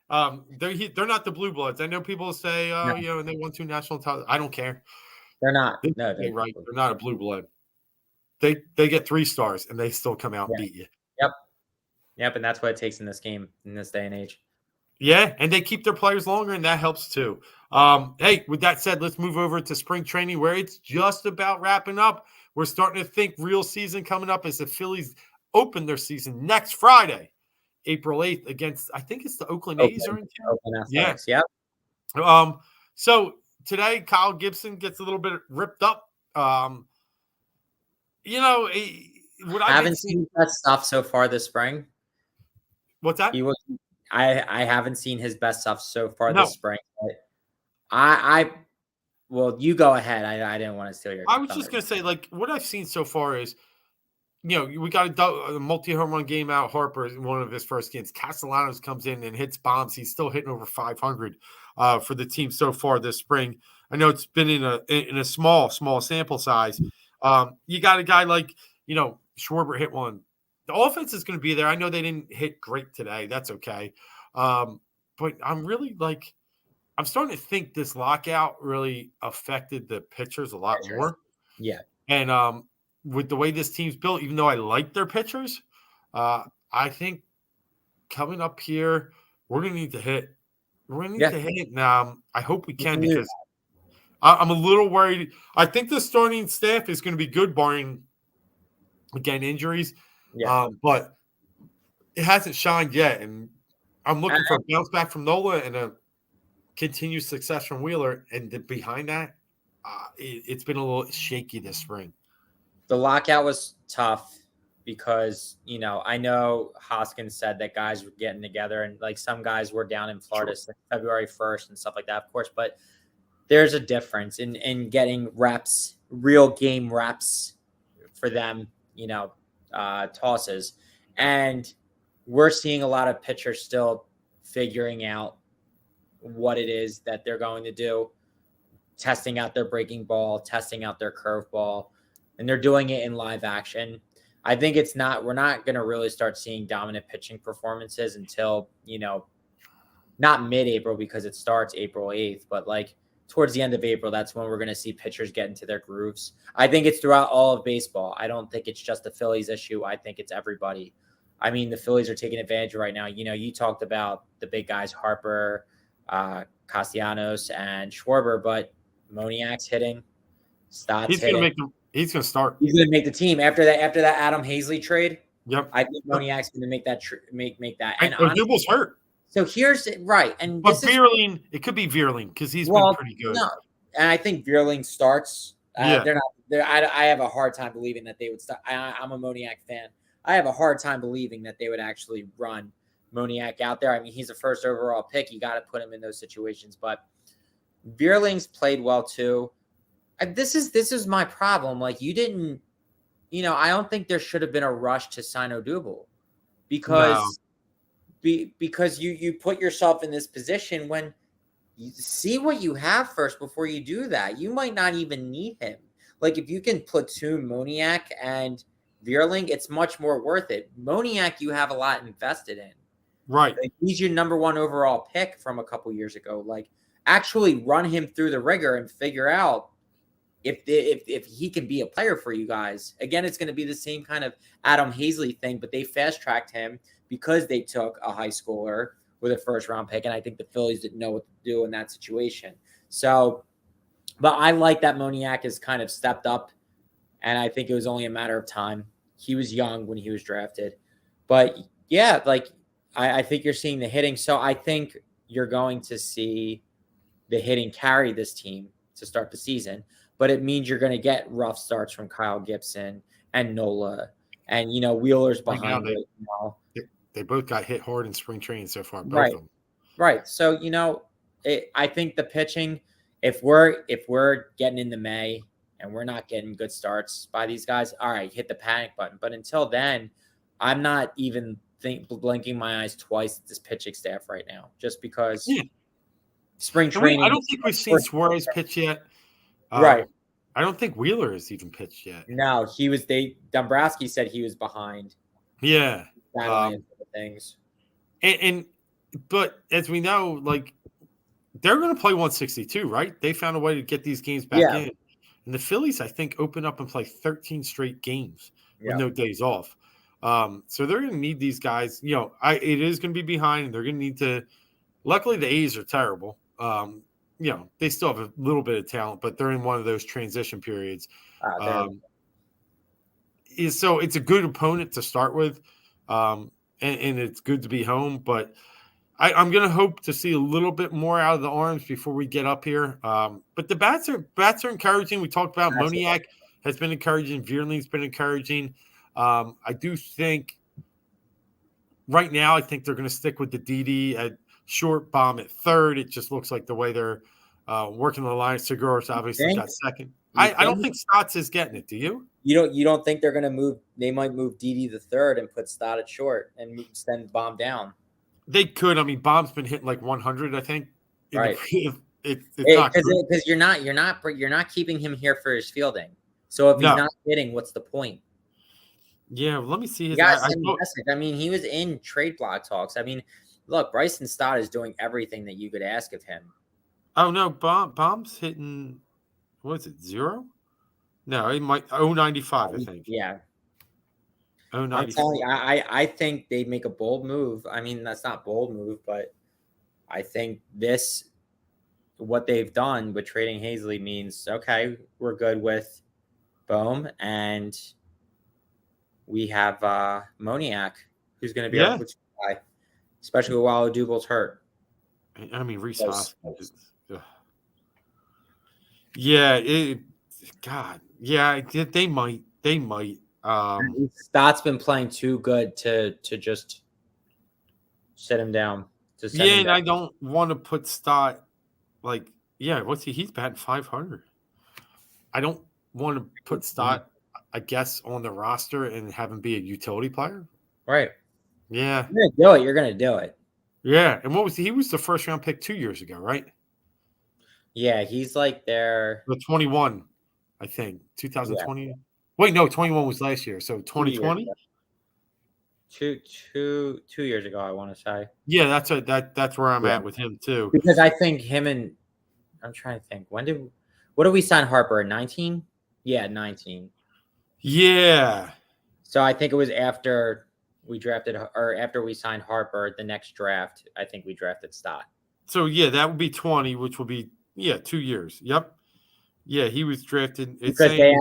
They're not the Blue Bloods. I know people say, and they won 2 national titles. I don't care. They're not. No, they're right. They're not a Blue Blood. They get 3 stars and they still come out and beat you. Yep, and that's what it takes in this game in this day and age. Yeah, and they keep their players longer, and that helps too. Hey, with that said, let's move over to spring training where it's just about wrapping up. We're starting to think real season coming up as the Phillies open their season next Friday, April 8th against, I think it's the Oakland A's are in town. Athletics, yeah. So today, Kyle Gibson gets a little bit ripped up. I haven't seen that stuff so far this spring. What's that? He was. I haven't seen his best stuff so far No. this spring. But well, you go ahead. I didn't want to steal your I was thunder. just gonna say, like, what I've seen so far is, we got a multi-home run game out. Harper in one of his first games. Castellanos comes in and hits bombs. He's still hitting over 500 for the team so far this spring. I know it's been in a small sample size. You got a guy like, Schwarber hit one. The offense is going to be there. I know they didn't hit great today. That's okay. But I'm really I'm starting to think this lockout really affected the pitchers a lot more. Yeah. And with the way this team's built, even though I like their pitchers, I think coming up here, we're going to need to hit. We're going to need to hit it. Now, I hope we can, because I'm a little worried. I think the starting staff is going to be good, barring, again, injuries. Yeah. But it hasn't shined yet. And I'm looking for a bounce back from Nola and a continued success from Wheeler. And behind that, it's been a little shaky this spring. The lockout was tough because, I know Hoskins said that guys were getting together, and like some guys were down in Florida February 1st and stuff like that, of course. But there's a difference in getting reps, real game reps for them, tosses. And we're seeing a lot of pitchers still figuring out what it is that they're going to do, testing out their breaking ball, testing out their curveball, and they're doing it in live action. I think we're not going to really start seeing dominant pitching performances until, not mid-April, because it starts April 8th, but like towards the end of April, that's when we're going to see pitchers get into their grooves. I think it's throughout all of baseball. I don't think it's just the Phillies issue. I think it's everybody. I mean, the Phillies are taking advantage right now. You talked about the big guys, Harper, Castellanos, and Schwarber, but Moniak's hitting. Stott's hitting. He's going to start. He's going to make the team after that Adam Hazley trade. Yep. I think Moniak's going to make that make that. And Odubel's hurt. So here's right, and but Vierling, it could be Vierling because he's been pretty good. No, and I think Vierling starts. They're not. I have a hard time believing that they would start. I'm a Moniak fan. I have a hard time believing that they would actually run Moniak out there. I mean, he's a first overall pick. You got to put him in those situations. But Vierling's played well too. This is my problem. Like, you didn't, I don't think there should have been a rush to sign Odubel because you put yourself in this position when you see what you have first before you do that. You might not even need him. Like, if you can platoon Moniak and Vierling, it's much more worth it. Moniak, you have a lot invested in. Right. Like, he's your number one overall pick from a couple years ago. Like, actually run him through the rigor and figure out if he can be a player for you guys. Again, it's going to be the same kind of Adam Hazley thing, but they fast-tracked him because they took a high schooler with a first-round pick, and I think the Phillies didn't know what to do in that situation. So, but I like that Moniak has kind of stepped up, and I think it was only a matter of time. He was young when he was drafted. But, yeah, like, I think you're seeing the hitting. So I think you're going to see the hitting carry this team to start the season. But it means you're going to get rough starts from Kyle Gibson and Nola. And, Wheeler's behind it. They both got hit hard in spring training so far. Both right. of them. Right. So, I think the pitching, if we're getting into May and we're not getting good starts by these guys, all right, hit the panic button. But until then, I'm not even blinking my eyes twice at this pitching staff right now, just because spring training. I don't think we've seen Suarez pitch yet. Right. I don't think Wheeler has even pitched yet. No, Dombrowski said he was behind. Yeah. Things. But as we know, like, they're going to play 162, right? They found a way to get these games back in. And the Phillies, I think, open up and play 13 straight games with no days off. So they're going to need these guys. It is going to be behind, and they're going to need to. Luckily, the A's are terrible. They still have a little bit of talent, but they're in one of those transition periods. So it's a good opponent to start with, and it's good to be home. But I'm going to hope to see a little bit more out of the arms before we get up here. But the bats are encouraging. We talked about Moniak has been encouraging. Vierling's been encouraging. I do think right now, I think they're going to stick with the DD at short, Bomb at third. It just looks like the way they're working the line. Segura's obviously got second. I don't think Stotts is getting it. Do you? You don't think they're going to move? They might move DD the third and put Stott at short and send Bomb down. They could. I mean, Bomb's been hitting like 100, I think. Right. It's not because you're not keeping him here for his fielding. So if he's not hitting, what's the point? Yeah, let me see his. I mean, he was in trade block talks. I mean, look, Bryson Stott is doing everything that you could ask of him. Oh no, Bomb's hitting. What is it? 0? No, it might 0.95, I think. Yeah. 0.95. I'm telling you, I think they make a bold move. I mean, that's not bold move, but I think what they've done with trading Hazley means, okay, we're good with Bohm, and we have Moniak, who's going to be our guy, especially while Duval's hurt. I mean, Reese God, yeah, they might. Stott's been playing too good to just sit him down. And I don't want to put Stott he's batting 500. I don't want to put Stott, I guess, on the roster and have him be a utility player. Right. Yeah. You're gonna do it. Yeah. And he was the first round pick 2 years ago, right? Yeah, he's like the 21, I think. 2020. Yeah. Wait, no, 21 was last year. So 2020? 2 years ago, I want to say. Yeah, that's where I'm at with him too. Because I think I'm trying to think. What did we sign Harper at 19? Yeah, 19. Yeah. So I think it was after we signed Harper, the next draft, I think we drafted Stott. So yeah, that would be 20, which will be 2 years. Yep. Yeah, he was drafted. Because they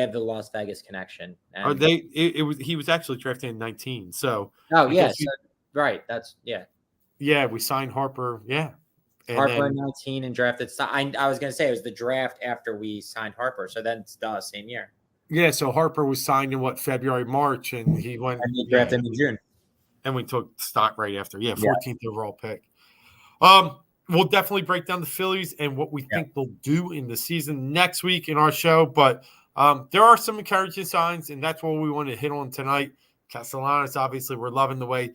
have the Las Vegas connection. And he was actually drafted in 19. So right. That's Yeah, we signed Harper. Yeah. Harper in 19 and drafted Stott. I was gonna say it was the draft after we signed Harper. So then it's the same year. Yeah, so Harper was signed in February, March, and he went and he drafted in June. And we took Stott right after. 14th overall pick. We'll definitely break down the Phillies and what we think they'll do in the season next week in our show. But there are some encouraging signs, and that's what we want to hit on tonight. Castellanos, obviously, we're loving the way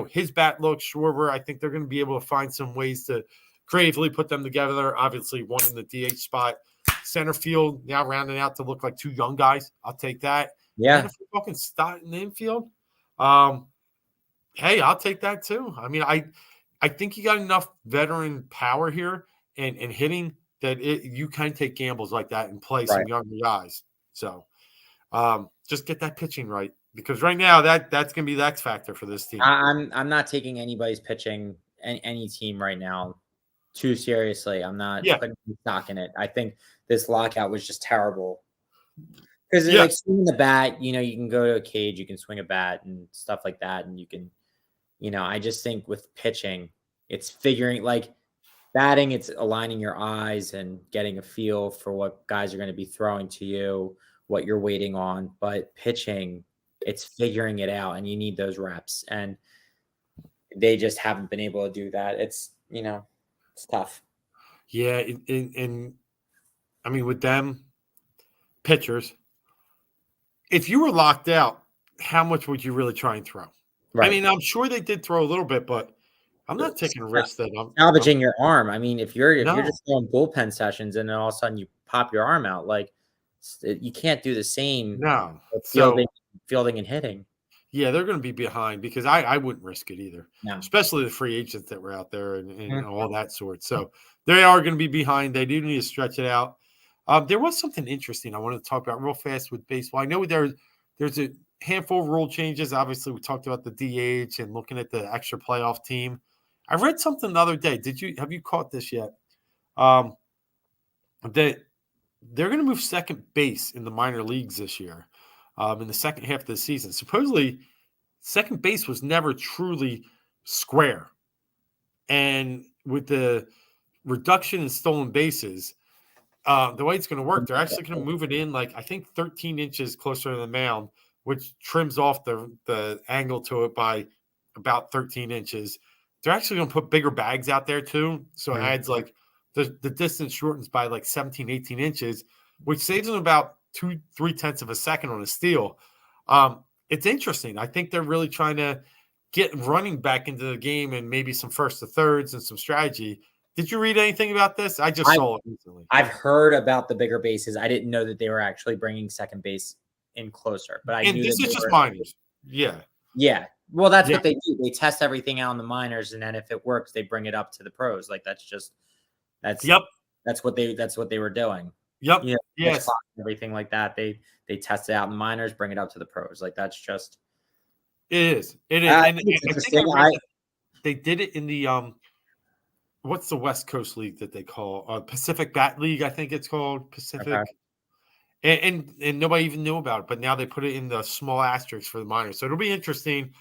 his bat looks. Schwarber, I think they're going to be able to find some ways to creatively put them together. Obviously, one in the DH spot. Center field now rounding out to look like 2 young guys. I'll take that. Yeah. And if we're talking Stott in the infield, hey, I'll take that too. I mean, I think you got enough veteran power here and hitting that you can take gambles like that and play some younger guys. So just get that pitching right, because right now that's going to be the X factor for this team. I'm not taking anybody's pitching, any team right now, too seriously. I'm not putting stock in it. I think this lockout was just terrible. Because like swinging the bat, you can go to a cage, you can swing a bat and stuff like that, and you can, I just think with pitching, it's figuring like batting, it's aligning your eyes and getting a feel for what guys are going to be throwing to you, what you're waiting on. But pitching, it's figuring it out, and you need those reps, and they just haven't been able to do that. It's it's tough. Yeah, and I mean, with them pitchers, if you were locked out, how much would you really try and throw? Right. I mean, I'm sure they did throw a little bit, but I'm not taking a risk that I'm salvaging your arm. I mean, if you're just throwing bullpen sessions and then all of a sudden you pop your arm out, like you can't do the same. No, fielding and hitting. Yeah, they're going to be behind, because I wouldn't risk it either, especially the free agents that were out there and all that sort. So they are going to be behind. They do need to stretch it out. There was something interesting I wanted to talk about real fast with baseball. I know there's a handful of rule changes. Obviously, we talked about the DH and looking at the extra playoff team. I read something the other day. Have you caught this yet? That they're going to move second base in the minor leagues this year. In the second half of the season. Supposedly, second base was never truly square. And with the reduction in stolen bases, the way it's going to work, they're actually going to move it in, I think 13 inches closer to the mound, which trims off the angle to it by about 13 inches. They're actually going to put bigger bags out there too. So it adds like the distance shortens by like 17, 18 inches, which saves them about 2-3 tenths of a second on a steal. It's interesting. I think they're really trying to get running back into the game and maybe some first to thirds and some strategy. Did you read anything about this? I just saw it recently. I've heard about the bigger bases. I didn't know that they were actually bringing second base in closer, but I knew this that is just minors. Yeah. Yeah. Well, that's what they do. They test everything out in the minors, and then if it works, they bring it up to the pros. Like that's what they were doing. Yep. You know, yes. Everything like that. They test it out in the minors, bring it up to the pros. Like that's just. It is. And I think they did it in the what's the West Coast League that they call Pacific Bat League? I think it's called Pacific. Okay. And nobody even knew about it, but now they put it in the small asterisks for the minors. So it'll be interesting.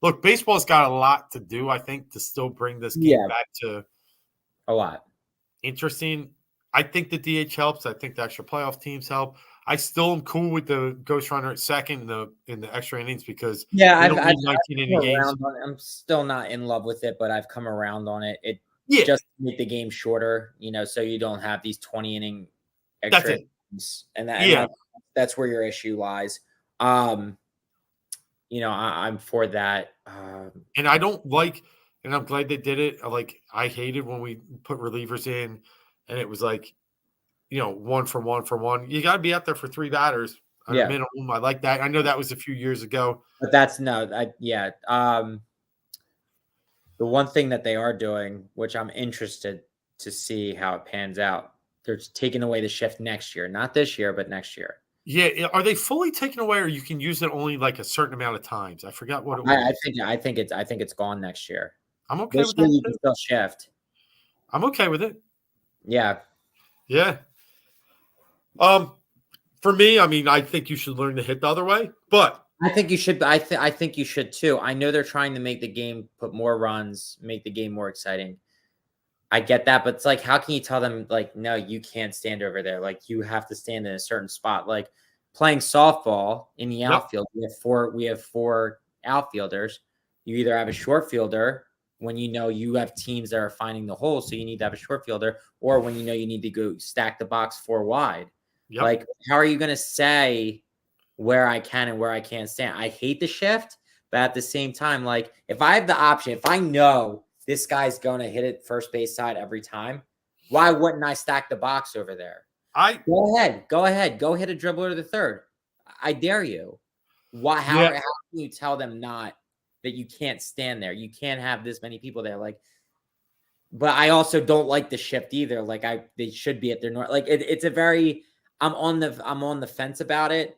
Look, baseball's got a lot to do, I think, to still bring this game back to a lot. Interesting. I think the DH helps. I think the extra playoff teams help. I still am cool with the ghost runner at second in the extra innings because I've 19 inning games. I'm still not in love with it, but I've come around on it. Just to make the game shorter, so you don't have these 20 inning extra innings, and that's where your issue lies. I'm for that. And I don't like, and I'm glad they did it. Like I hated when we put relievers in, and it was like, 1 for 1 for 1. You got to be out there for 3 batters at a minimum. I like that. I know that was a few years ago, but that's the one thing that they are doing, which I'm interested to see how it pans out. They're taking away the shift next year, not this year, but next year. Yeah, are they fully taken away, or you can use it only like a certain amount of times? I forgot what it was. I think it's gone next year. I'm okay with that. You can still shift. I'm okay with it. Yeah. For me, I mean, I think you should learn to hit the other way, but I think you should. I think you should too. I know they're trying to make the game put more runs, make the game more exciting. I get that, but it's like, how can you tell them like, no, you can't stand over there. Like you have to stand in a certain spot. Like playing softball in the outfield, we have four outfielders. You either have a short fielder when you have teams that are finding the hole, so you need to have a short fielder, or when you need to go stack the box 4 wide. Yep. Like, how are you going to say where I can and where I can't stand? I hate the shift, but at the same time, like if I have the option, if I know this guy's going to hit it first base side every time, why wouldn't I stack the box over there? Go ahead. Go hit a dribbler to the third. I dare you. How can you tell them not that you can't stand there? You can't have this many people there. Like, but I also don't like the shift either. Like they should be at their north. Like it's a very, I'm on the fence about it.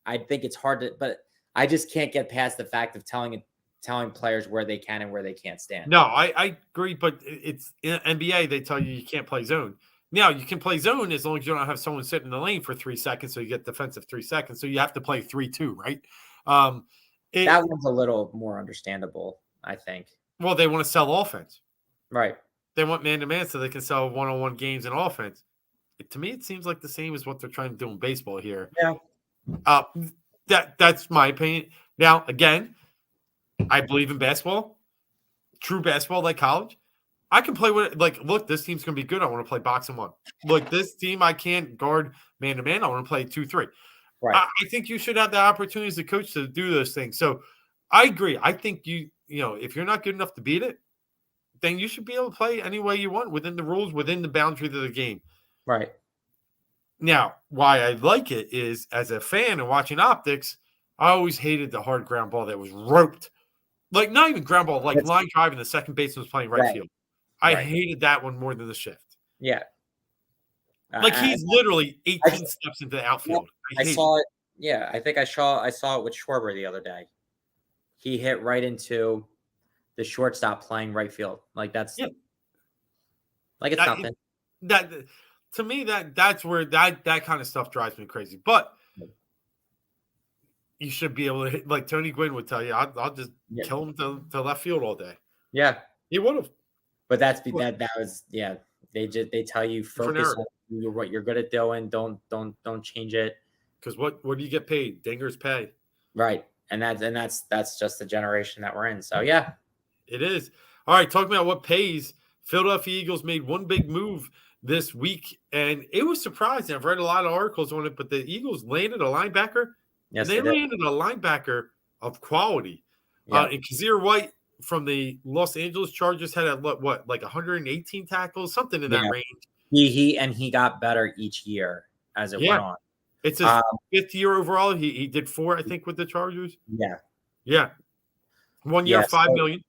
I think it's hard to, but I just can't get past the fact of telling players where they can and where they can't stand. No, I agree, but it's in NBA. They tell you can't play zone. Now you can play zone as long as you don't have someone sitting in the lane for 3 seconds, so you get defensive 3 seconds. So you have to play 3-2, right? That one's a little more understandable, I think. Well, they want to sell offense, right? They want man-to-man so they can sell one-on-one games and offense. To me, it seems like the same as what they're trying to do in baseball here. Yeah. That's my opinion. Now, again, I believe in basketball, true basketball like college. I can play with it. Like, look, this team's going to be good. I want to play box and one. Look, this team, I can't guard man-to-man. I want to play 2-3. Right. I think you should have the opportunity as a coach to do those things. So I agree. I think if you're not good enough to beat it, then you should be able to play any way you want within the rules, within the boundaries of the game. Right. Now, why I like it is as a fan and watching optics, I always hated the hard ground ball that was roped. Like, not even ground ball, like line drive and the second baseman was playing right field. I hated that one more than the shift. Yeah. Like, he's literally 18 steps into the outfield. I saw it. Yeah, I think I saw it with Schwarber the other day. He hit right into the shortstop playing right field. Like, that's like it's nothing. That to me, that's where that kind of stuff drives me crazy. But you should be able to hit, like Tony Gwynn would tell you, I'll just kill him to left field all day. Yeah, he would have. But that was They tell you focus on what you're good at doing. Don't change it. Because what do you get paid? Dinger's pay. Right. And that's just the generation that we're in. So yeah. It is. All right, talking about what pays, Philadelphia Eagles made one big move this week, and it was surprising. I've read a lot of articles on it, but the Eagles landed a linebacker, Yes, and they landed a linebacker of quality. Yeah. And Kazir White from the Los Angeles Chargers had what like 118 tackles, something in that range. He got better each year as it went on. It's his 5th year overall. He did 4, I think, with the Chargers. Yeah. 1 year, $5 million.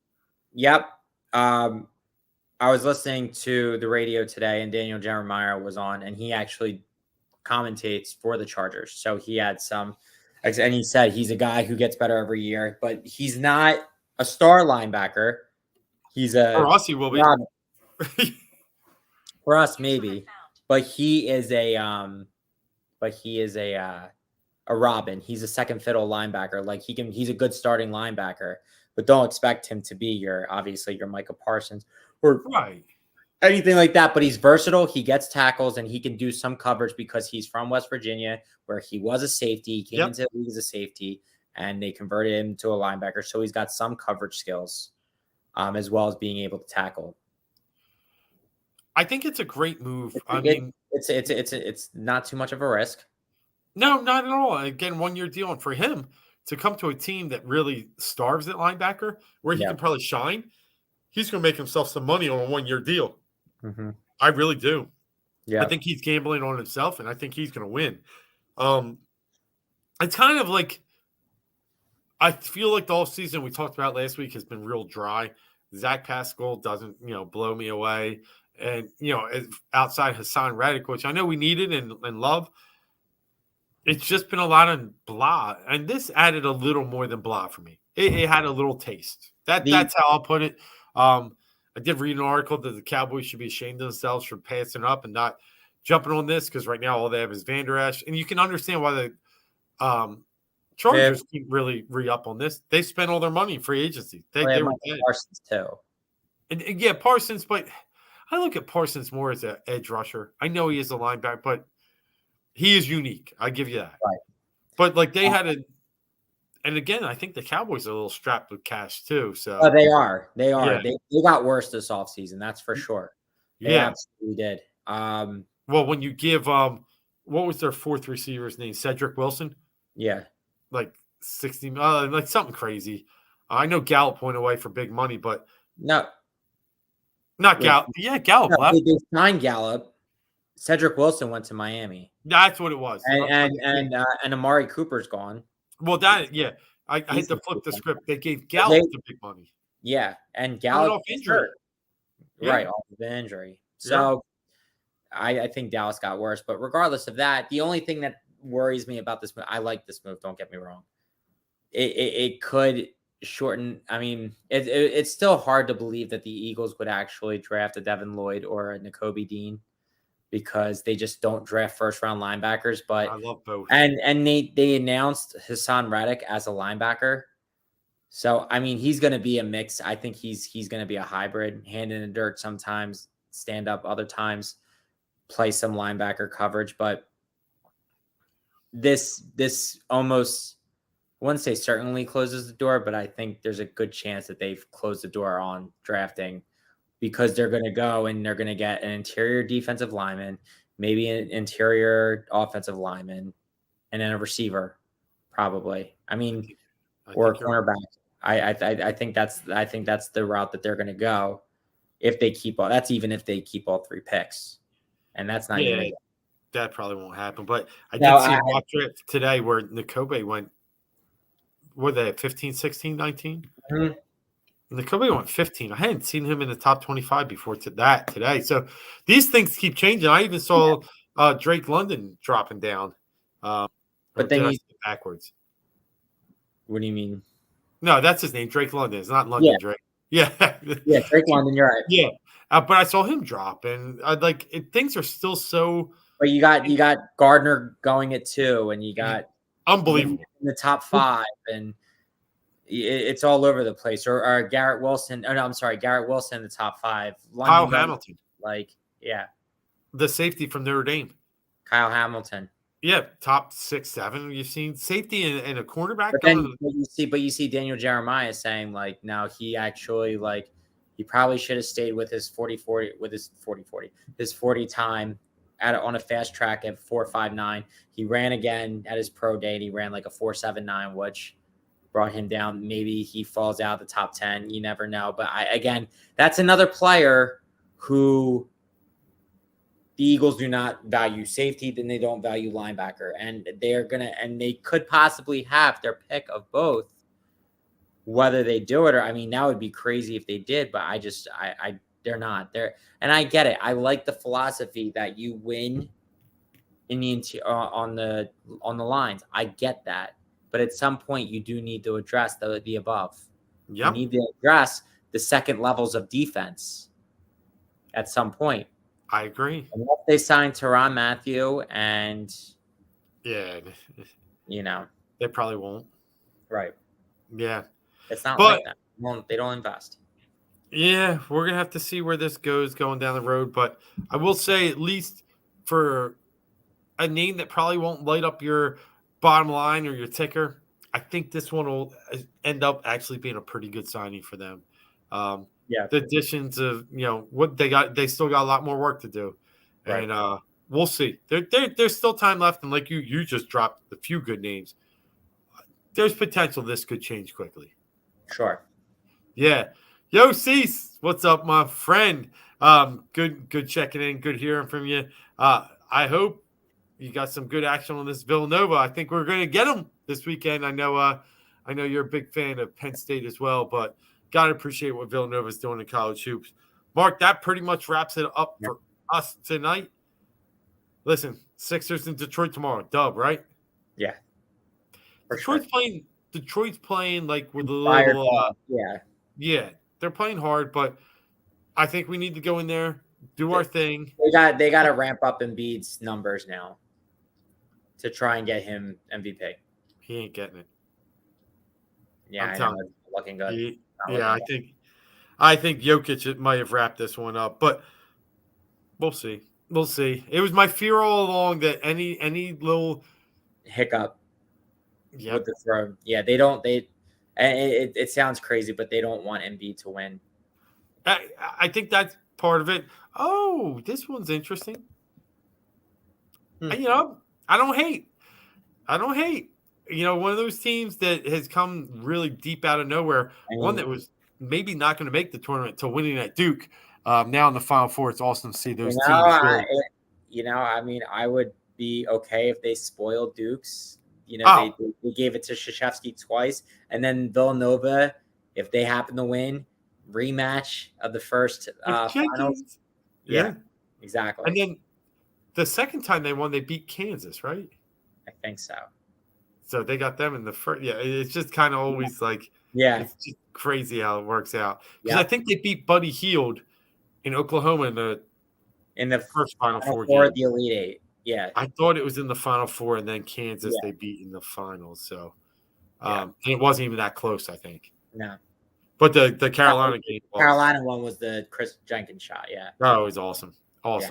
Yep. I was listening to the radio today, and Daniel Jeremiah was on, and he actually commentates for the Chargers. So he had some, and he said he's a guy who gets better every year, but he's not a star linebacker. He's a for us, he will be. For us, maybe, but he is a Robin. He's a second fiddle linebacker. Like he's a good starting linebacker, but don't expect him to be your Micah Parsons or anything like that. But he's versatile. He gets tackles and he can do some coverage because he's from West Virginia, where he was a safety. He came into the league as a safety, and they converted him to a linebacker. So he's got some coverage skills, as well as being able to tackle. I think it's a great move. It's not too much of a risk. No, not at all. Again, 1 year deal, and for him to come to a team that really starves at linebacker, where he can probably shine, he's going to make himself some money on a 1 year deal. Mm-hmm. I really do. Yeah, I think he's gambling on himself, and I think he's going to win. It's kind of like I feel like the offseason we talked about last week has been real dry. Zach Pascal doesn't, blow me away. And, outside Hassan Reddick, which I know we needed and love, it's just been a lot of blah. And this added a little more than blah for me. It had a little taste. That's how I'll put it. I did read an article that the Cowboys should be ashamed of themselves for passing up and not jumping on this because right now all they have is Van Der Esch. And you can understand why the Chargers can't really re-up on this. They spent all their money in free agency. They were dead. Parsons too. And Parsons, but I look at Parsons more as an edge rusher. I know he is a linebacker, but he is unique. I give you that. Right. But like they had and again, I think the Cowboys are a little strapped with cash too. So they are. Yeah. They got worse this offseason, that's for sure. They absolutely did. Well, when you give what was their 4th receiver's name? Cedric Wilson? Yeah. Like 60, like something crazy. I know Gallup went away for big money, but no. Not Gallup. Yeah, Gallup left. They signed Gallup. Cedric Wilson went to Miami. That's what it was. And Amari Cooper's gone. Well, I had to flip the script. They gave Gallup the big money. Yeah, and Gallup off injury. Right, off of an injury. So I think Dallas got worse. But regardless of that, the only thing that worries me about this move, I like this move, don't get me wrong. It could shorten. I mean, it's still hard to believe that the Eagles would actually draft a Devin Lloyd or a Nakobe Dean because they just don't draft first-round linebackers. But I love both. And they announced Hassan Reddick as a linebacker. So, I mean, he's going to be a mix. I think he's going to be a hybrid, hand in the dirt sometimes, stand up other times, play some linebacker coverage. But this almost, I wouldn't say certainly closes the door, but I think there's a good chance that they've closed the door on drafting because they're going to go and they're going to get an interior defensive lineman, maybe an interior offensive lineman, and then a receiver, probably. I mean, or a cornerback. I think that's the route that they're going to go if they keep all. That's even if they keep all 3 picks, and that's not even. That probably won't happen. But I did see a mock draft today where Nakobe went. Were they at 15, 16, 19? Mm-hmm. Nakobe went 15. I hadn't seen him in the top 25 before today. So these things keep changing. I even saw Drake London dropping down. But then he's backwards. What do you mean? No, that's his name, Drake London. It's not London Drake. Yeah. Drake London, you're right. Yeah. But I saw him drop, and things are still so. But you got Gardner going at 2, and you got unbelievable in the top 5, and it's all over the place. Or Garrett Wilson. Oh no, I'm sorry, Garrett Wilson in the top 5. Kyle Hamilton, the safety from Notre Dame. Kyle Hamilton. Yeah, top 6, 7. You've seen safety and a cornerback But going. you see Daniel Jeremiah saying like, now he actually like he probably should have stayed with his 40-40 with his 40-40 his 40 time on a fast track at 4.59. He ran again at his pro day and he ran like a 4.79, which brought him down. Maybe he falls out the top 10. You never know. But that's another player who the Eagles do not value safety, then they don't value linebacker. And they could possibly have their pick of both. Whether they do it or, that would be crazy if they did, but they're not there. And I get it. I like the philosophy that you win in the on the lines. I get that. But at some point you do need to address the above. Yep. You need to address the second levels of defense at some point. I agree. Unless they signed Tyrann Mathieu and they probably won't. Right. Yeah. It's not like that. They don't invest. Yeah, we're going to have to see where this goes going down the road. But I will say, at least for a name that probably won't light up your bottom line or your ticker, I think this one will end up actually being a pretty good signing for them. The additions of, what they got, they still got a lot more work to do. Right. And we'll see. There's still time left. And like you just dropped a few good names. There's potential this could change quickly. Sure. Yeah. Yo, Cease, what's up, my friend? Good checking in. Good hearing from you. I hope you got some good action on this Villanova. I think we're going to get them this weekend. I know you're a big fan of Penn State as well, but got to appreciate what Villanova is doing in college hoops. Mark, that pretty much wraps it up for us tonight. Listen, Sixers in Detroit tomorrow. Dub, right? Yeah. Detroit's playing like with a little yeah, they're playing hard, but I think we need to go in there, do our thing. They got to ramp up Embiid's numbers now to try and get him MVP. He ain't getting it. Yeah, I know. It's looking good. I think Jokic might have wrapped this one up, but we'll see. We'll see. It was my fear all along that any little hiccup with the throne. Yeah, they don't. It sounds crazy, but they don't want Embiid to win. I think that's part of it. Oh, this one's interesting. I don't hate. One of those teams that has come really deep out of nowhere. One that was maybe not going to make the tournament until winning at Duke. Now in the Final Four, it's awesome to see those teams. I would be okay if they spoiled Dukes. They gave it to Krzyzewski twice, and then Villanova, if they happen to win, rematch of the first finals. Yeah, exactly. And then the second time they won, they beat Kansas, right? I think so. So they got them in the first. Yeah, it's just kind of always it's just crazy how it works out. Because I think they beat Buddy Hield in Oklahoma in the first Final Four game. The Elite Eight. Yeah, I thought it was in the Final Four, and then Kansas they beat in the finals. So, and it wasn't even that close, I think. No, but the Carolina game, Carolina one was the Chris Jenkins shot. Yeah, oh, it was awesome. Yeah.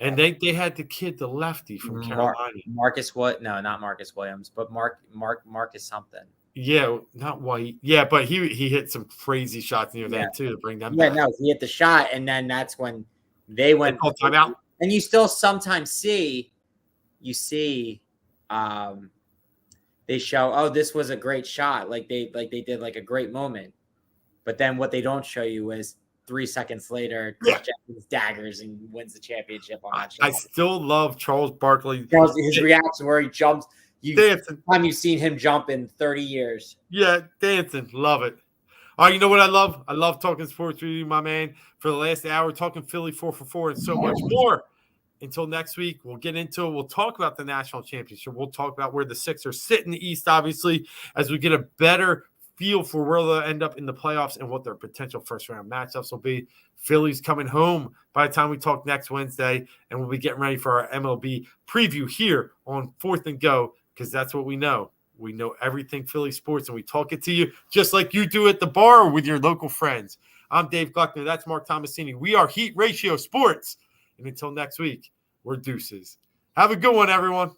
And they had the kid, the lefty from Carolina, Marcus. What? No, not Marcus Williams, but Marcus something. Yeah, not White. Yeah, but he hit some crazy shots near that too to bring them back. Yeah, no, he hit the shot, and then that's when they went timeout. And you still sometimes see, they show, oh, this was a great shot. Like they did like a great moment. But then what they don't show you is 3 seconds later, Jenkins daggers and wins the championship on that shot. I still love Charles Barkley. His reaction where he jumps. Dancing. Time you've seen him jump in 30 years. Yeah, dancing. Love it. All right, you know what I love? I love talking sports with you, my man. For the last hour, talking Philly 4 for 4 and so much more. Until next week, we'll get into it. We'll talk about the national championship. We'll talk about where the Sixers sit in the East, obviously, as we get a better feel for where they'll end up in the playoffs and what their potential first-round matchups will be. Philly's coming home by the time we talk next Wednesday, and we'll be getting ready for our MLB preview here on 4th and Go, because that's what we know. We know everything Philly sports, and we talk it to you just like you do at the bar or with your local friends. I'm Dave Gluckner. That's Marc Tomasini. We are Heat Ratio Sports. And until next week, we're deuces. Have a good one, everyone.